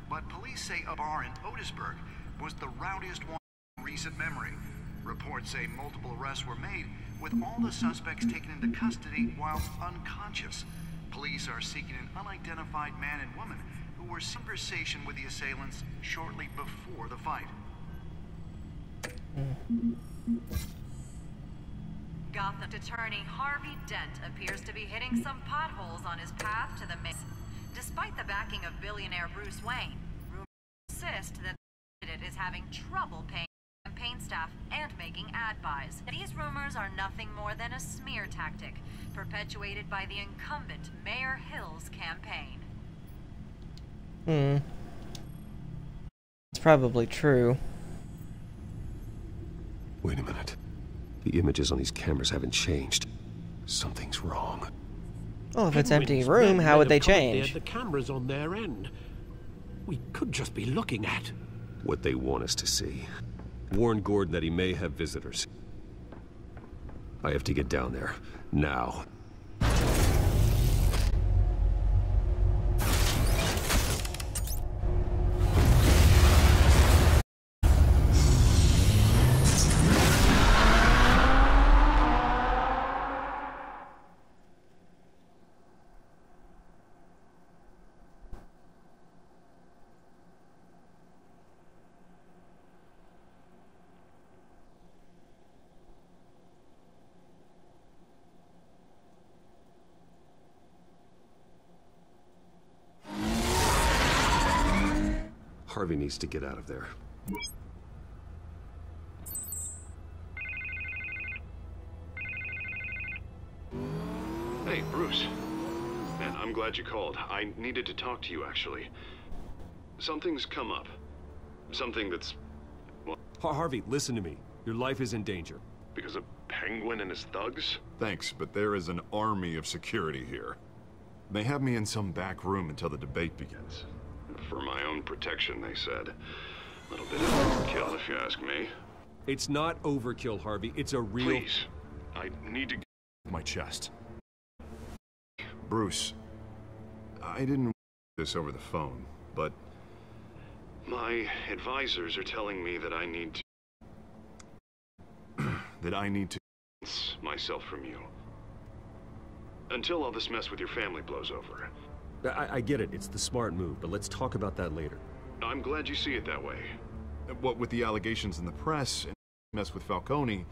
but police say a bar in Otisburg was the rowdiest one in recent memory. Reports say multiple arrests were made, with all the suspects taken into custody while unconscious. Police are seeking an unidentified man and woman who were in conversation with the assailants shortly before the fight. Gotham attorney Harvey Dent appears to be hitting some potholes on his path to the main. Despite the backing of billionaire Bruce Wayne, rumors persist that the candidate is having trouble paying campaign staff and making ad buys. These rumors are nothing more than a smear tactic, perpetuated by the incumbent Mayor Hill's campaign. It's probably true. Wait a minute. The images on these cameras haven't changed. Something's wrong. Well, if it's empty room, how would they change? The cameras on their end. We could just be looking at what they want us to see. Warn Gordon that he may have visitors. I have to get down there. Now. Harvey needs to get out of there. Hey, Bruce. Man, I'm glad you called. I needed to talk to you, actually. Something's come up. Something that's... well... Harvey, listen to me. Your life is in danger. Because of Penguin and his thugs? Thanks, but there is an army of security here. They have me in some back room until the debate begins. For my own protection, they said. A little bit of overkill, if you ask me. It's not overkill, Harvey. It's a real... Please. I need to... my chest. Bruce, I didn't this over the phone, but... my advisors are telling me that I need to... that I need to... distance myself from you. Until all this mess with your family blows over. I get it. It's the smart move, but let's talk about that later. I'm glad you see it that way. What with the allegations in the press and mess with Falcone,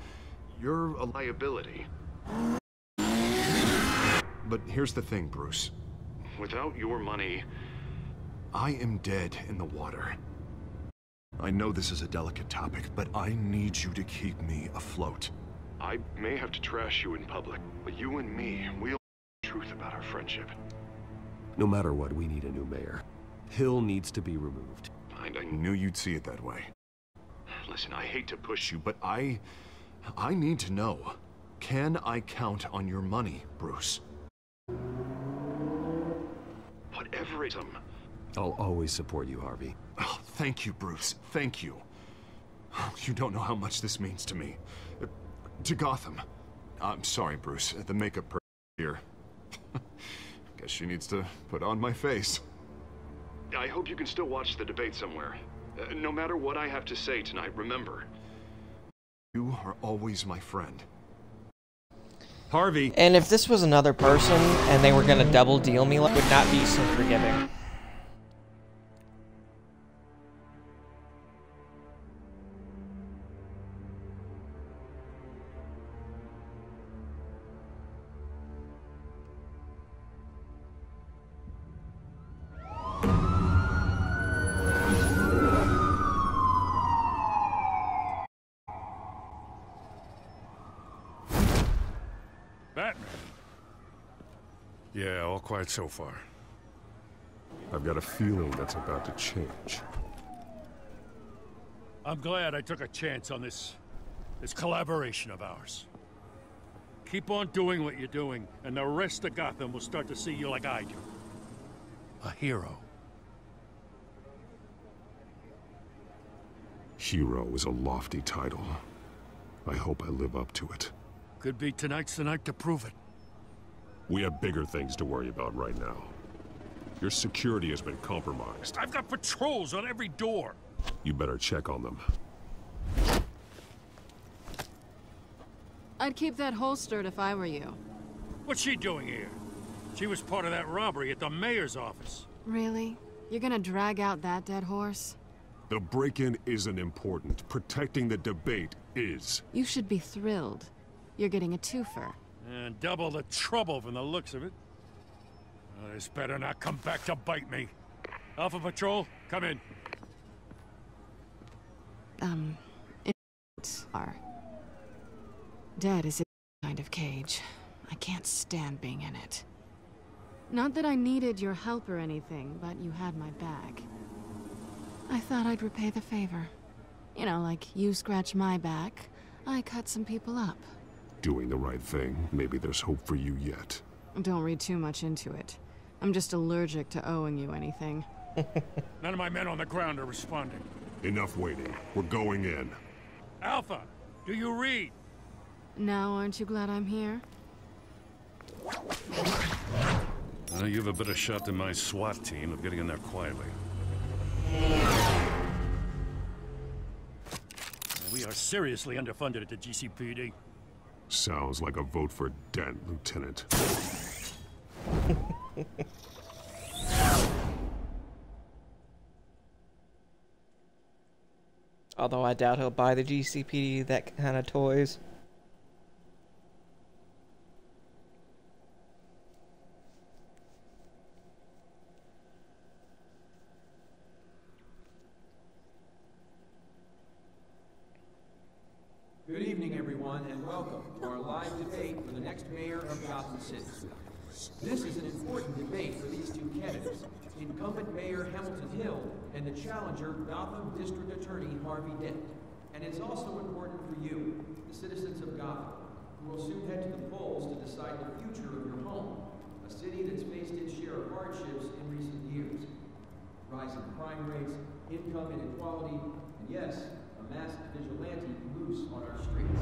you're a liability. But here's the thing, Bruce. Without your money, I am dead in the water. I know this is a delicate topic, but I need you to keep me afloat. I may have to trash you in public, but you and me, we'll know the truth about our friendship. No matter what, we need a new mayor. Hill needs to be removed. I knew you'd see it that way. Listen, I hate to push you, but I need to know. Can I count on your money, Bruce? Whatever it is. I'll always support you, Harvey. Oh, thank you, Bruce. Thank you. You don't know how much this means to me. To Gotham. I'm sorry, Bruce. The makeup person here. Guess she needs to put on my face. I hope you can still watch the debate somewhere. No matter what I have to say tonight, remember. You are always my friend. Harvey! And if this was another person, and they were gonna double deal me, it would not be so forgiving. Batman. Yeah, all quiet so far. I've got a feeling that's about to change. I'm glad I took a chance on this collaboration of ours. Keep on doing what you're doing, and the rest of Gotham will start to see you like I do. A hero. Hero is a lofty title. I hope I live up to it. Could be tonight's the night to prove it. We have bigger things to worry about right now. Your security has been compromised. I've got patrols on every door. You better check on them. I'd keep that holstered if I were you. What's she doing here? She was part of that robbery at the mayor's office. Really? You're gonna drag out that dead horse? The break-in isn't important. Protecting the debate is. You should be thrilled. You're getting a twofer. And double the trouble from the looks of it. Oh, this better not come back to bite me. Alpha Patrol, come in. Dead is a kind of cage. I can't stand being in it. Not that I needed your help or anything, but you had my back. I thought I'd repay the favor. You know, like you scratch my back, I cut some people up. Doing the right thing. Maybe there's hope for you yet. Don't read too much into it. I'm just allergic to owing you anything. None of my men on the ground are responding. Enough waiting. We're going in. Alpha, do you read? Now, aren't you glad I'm here? You have a better shot than my SWAT team of getting in there quietly. We are seriously underfunded at the GCPD. Sounds like a vote for Dent, Lieutenant. Although I doubt he'll buy the GCPD that kind of toys. Good evening, everyone, and welcome to our live debate for the next mayor of Gotham City. This is an important debate for these two candidates, incumbent Mayor Hamilton Hill and the challenger Gotham District Attorney Harvey Dent. And it's also important for you, the citizens of Gotham, who will soon head to the polls to decide the future of your home, a city that's faced its share of hardships in recent years. Rising crime rates, income inequality, and yes, a masked vigilante loose on our streets.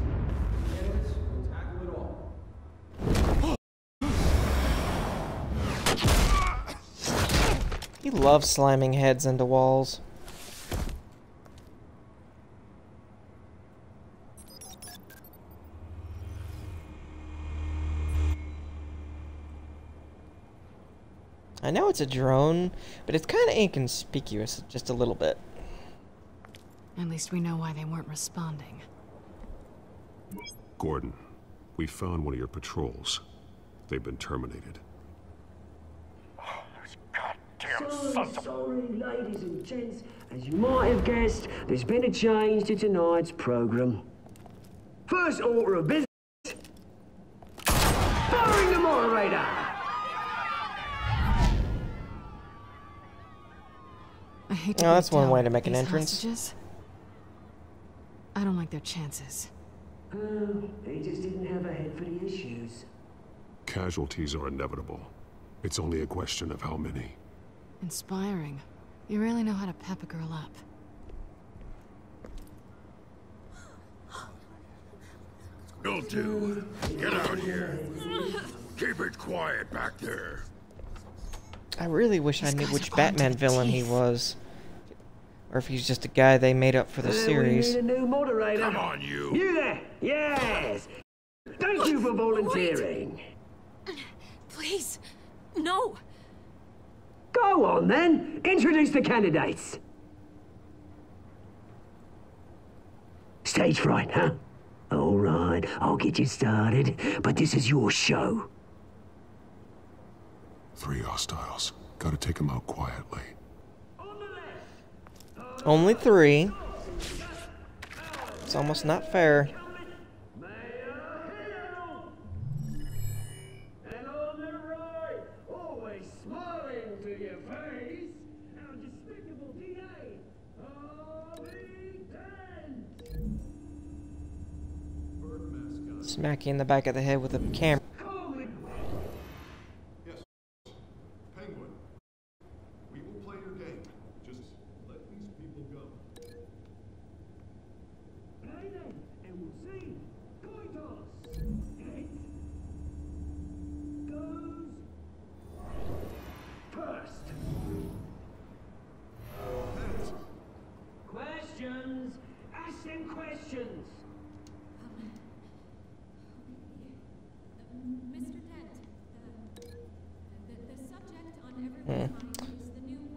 The candidates will tackle it all. He loves slamming heads into walls. I know it's a drone, but it's kind of inconspicuous, just a little bit. At least we know why they weren't responding. Gordon, we found one of your patrols. They've been terminated. Sorry, ladies and gents. As you might have guessed, there's been a change to tonight's program. First order of business, firing the moderator. I hate to Oh, that's break one down way to make an these entrance. hostages. I don't like their chances. They just didn't have a head for the issues. Casualties are inevitable. It's only a question of how many. Inspiring. You really know how to pep a girl up. Will do. Get out here. Keep it quiet back there. I really wish I knew which Batman villain he was. Or if he's just a guy they made up for the series. We need a new moderator. Come on, you. You there? Yes. Thank you for volunteering. Please, no. Go on then. Introduce the candidates. Stage fright, huh? All right, I'll get you started, but this is your show. 3 hostiles. Gotta take them out quietly. Only 3. It's almost not fair. And on the right, always smiling to your face, our despicable DA, Harvey Dent. Smack you in the back of the head with a camera. Yes. Penguin. We will play your game. Just let these people go. Play then, and we'll see. Coin toss. Heads. Go.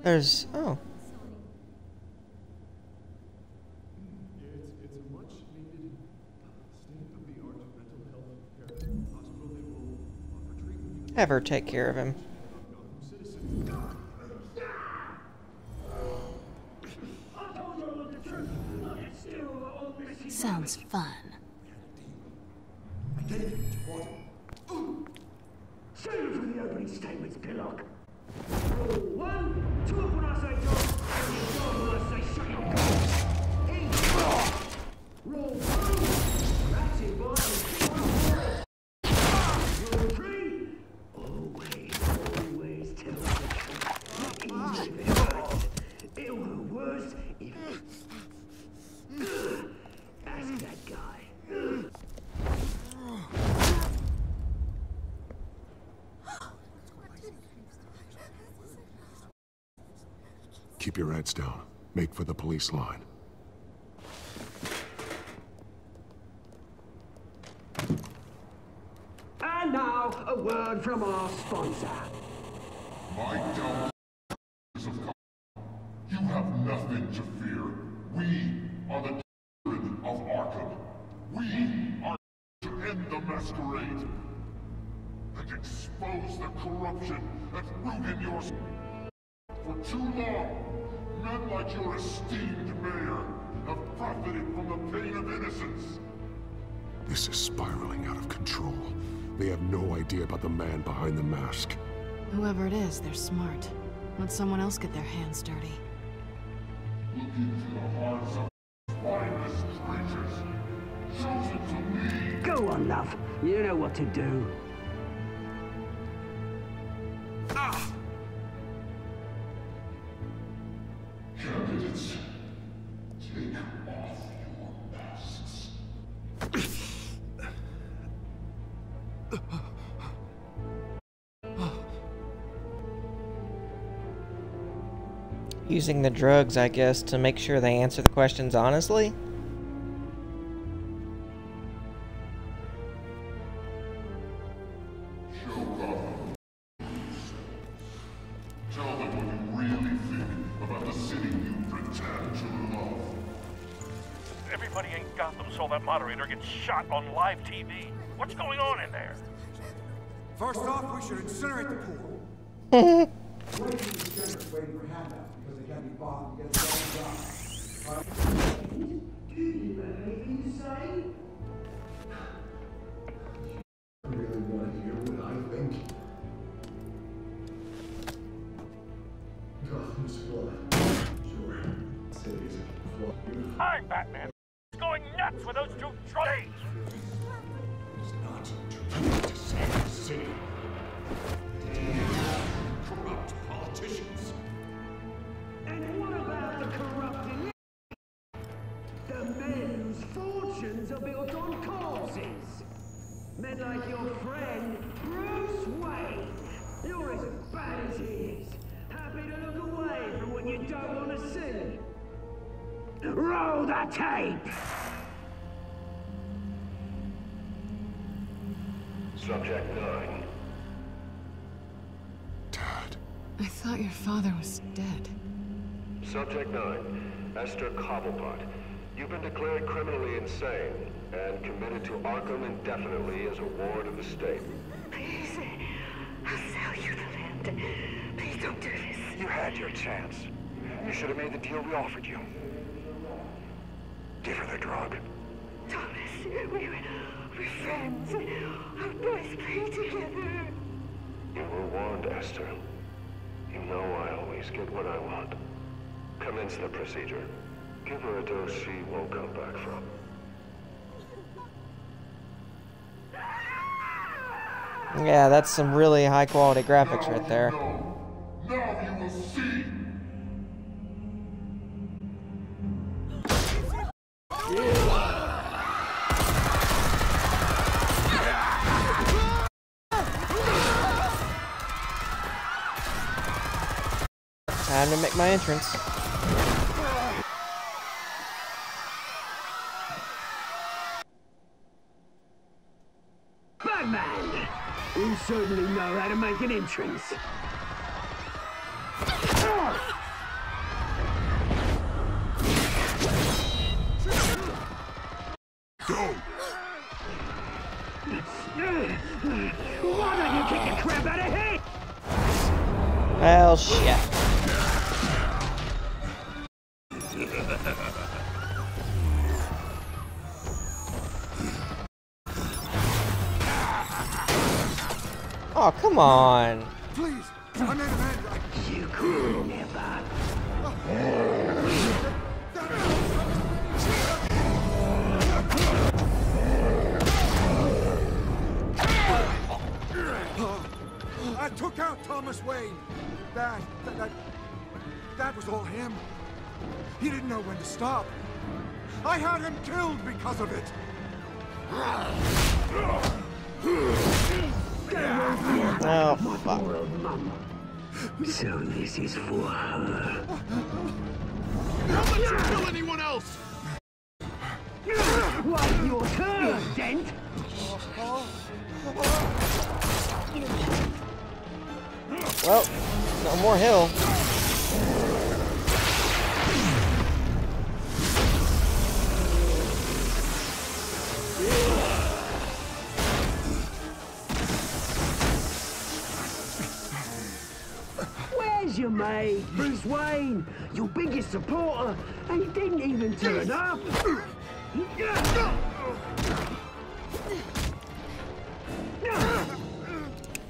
There's... oh. Have her take care of him. Sounds fun. Say it for the opening statements, Pillock. Roll 1, 2 up when I say talk, and down when I say shut your mouth. Eat. Roll 2, that's it, boys. Roll 3, always tell the truth. Even if it hurts, it'll go worse if ask that guy. Keep your heads down. Make for the police line. And now, a word from our sponsor. My down you have nothing to fear. We are the children of Arkham. We are to end the masquerade and expose the corruption that's rooted in your... For too long, men like your esteemed mayor have profited from the pain of innocence. This is spiraling out of control. They have no idea about the man behind the mask. Whoever it is, they're smart. Let someone else get their hands dirty. Look into the hearts of finest creatures, chosen to lead. Go on, love. You know what to do. Candidates, take off your masks. Using the drugs, I guess, to make sure they answer the questions honestly? Show Gotham. Tell them what you really think about the city you pretend to love. Everybody in Gotham saw that moderator get shot on live TV. What's going on in there? First off, we should incinerate the pool. Mhm. Waiting for handouts because they can't be bothered to get the job done. Do you have anything to say? I really want to hear what I think. Gotham's blood. Sure. City's a I'm Batman. It's going nuts with those two trolleys. It's not trying to save the city. Corrupt politicians. And what about the corrupt elite? The men whose fortunes are built on causes. Men like your friend, Bruce Wayne. You're as bad as he is. Happy to look away from what you don't want to see. Roll the tape! Subject 9. I thought your father was dead. Subject 9. Esther Cobblepot. You've been declared criminally insane and committed to Arkham indefinitely as a ward of the state. Please, I'll sell you the land. Please don't do this. You had your chance. You should have made the deal we offered you. Give her the drug. Thomas, we're friends. Our boys play together. You were warned, Esther. You know I always get what I want. Commence the procedure. Give her a dose she won't come back from. Yeah, that's some really high quality graphics right there. Now you will see. Time to make my entrance. Batman! You certainly know how to make an entrance. Why don't you kick the crap out of here? Well, shit. Oh, come on. Please, I made a man. You could never. I took out Thomas Wayne. That was all him. He didn't know when to stop. I had him killed because of it. Oh, fuck. So this is for her. Don't let you kill anyone else! Wait your turn, Dent! Well, no more hill. Where's your mate, Bruce Wayne? Your biggest supporter, and he didn't even turn up.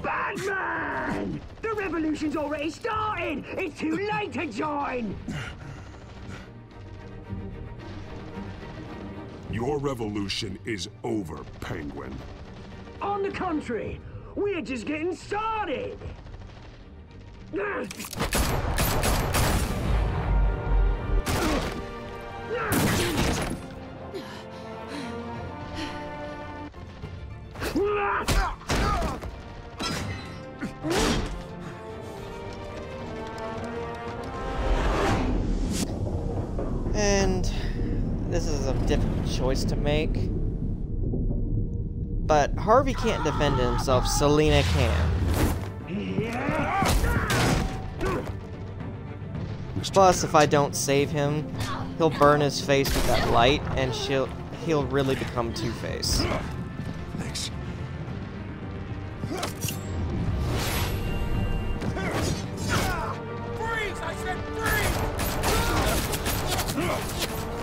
Batman! The revolution's already started! It's too late to join! Your revolution is over, Penguin. On the contrary, we're just getting started! And this is a difficult choice to make. But Harvey can't defend himself, Selina can. Plus, if I don't save him, he'll burn his face with that light, and he'll really become Two-Face. Thanks. Freeze! I said freeze!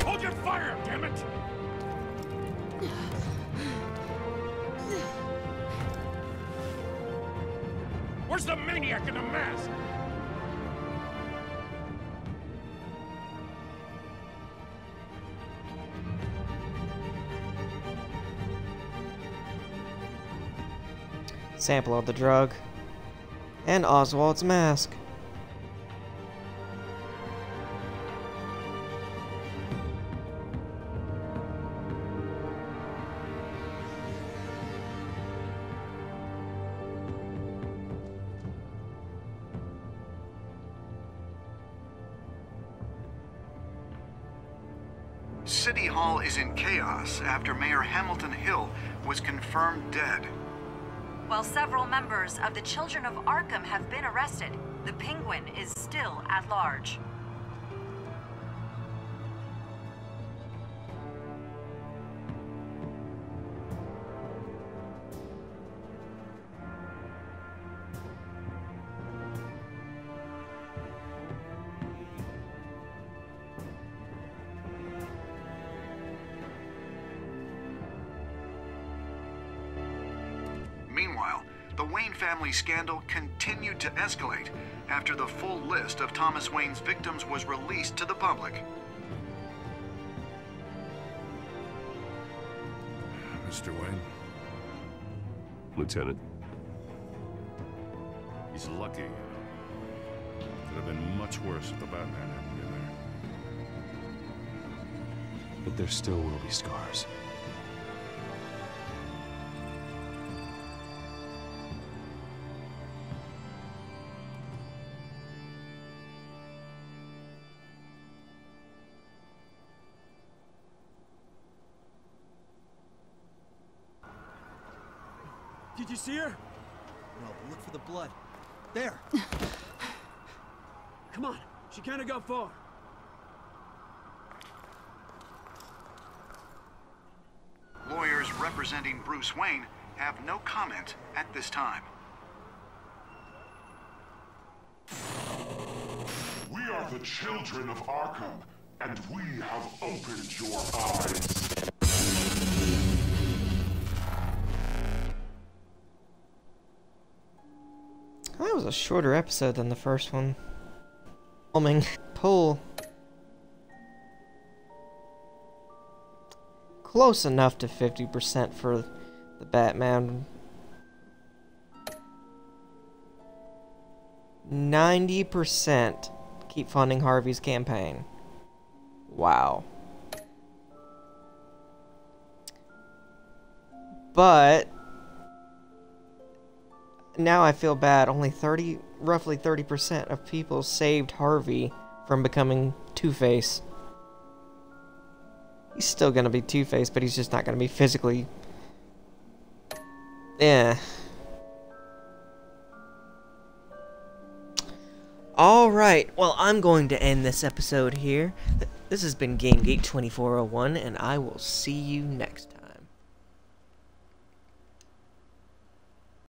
Hold your fire, damn it! Where's the maniac in the mask? Sample of the drug. And Oswald's mask. City Hall is in chaos after Mayor Hamilton Hill was confirmed dead. While several members of the Children of Arkham have been arrested, the Penguin is still at large. Meanwhile, the Wayne family scandal continued to escalate after the full list of Thomas Wayne's victims was released to the public. Mr. Wayne? Lieutenant. He's lucky. Could have been much worse if the Batman hadn't been there. But there still will be scars. Did you see her? No, but look for the blood. There. Come on, she can't have got far. Lawyers representing Bruce Wayne have no comment at this time. We are the children of Arkham, and we have opened your eyes. That was a shorter episode than the first one. Pull. Close enough to 50% for the Batman. 90% keep funding Harvey's campaign. Wow. But now I feel bad. Only roughly 30% of people saved Harvey from becoming Two-Face. He's still gonna be Two-Face, but he's just not gonna be physically... Yeah. Alright, well, I'm going to end this episode here. This has been Game Geek 2401, and I will see you next time.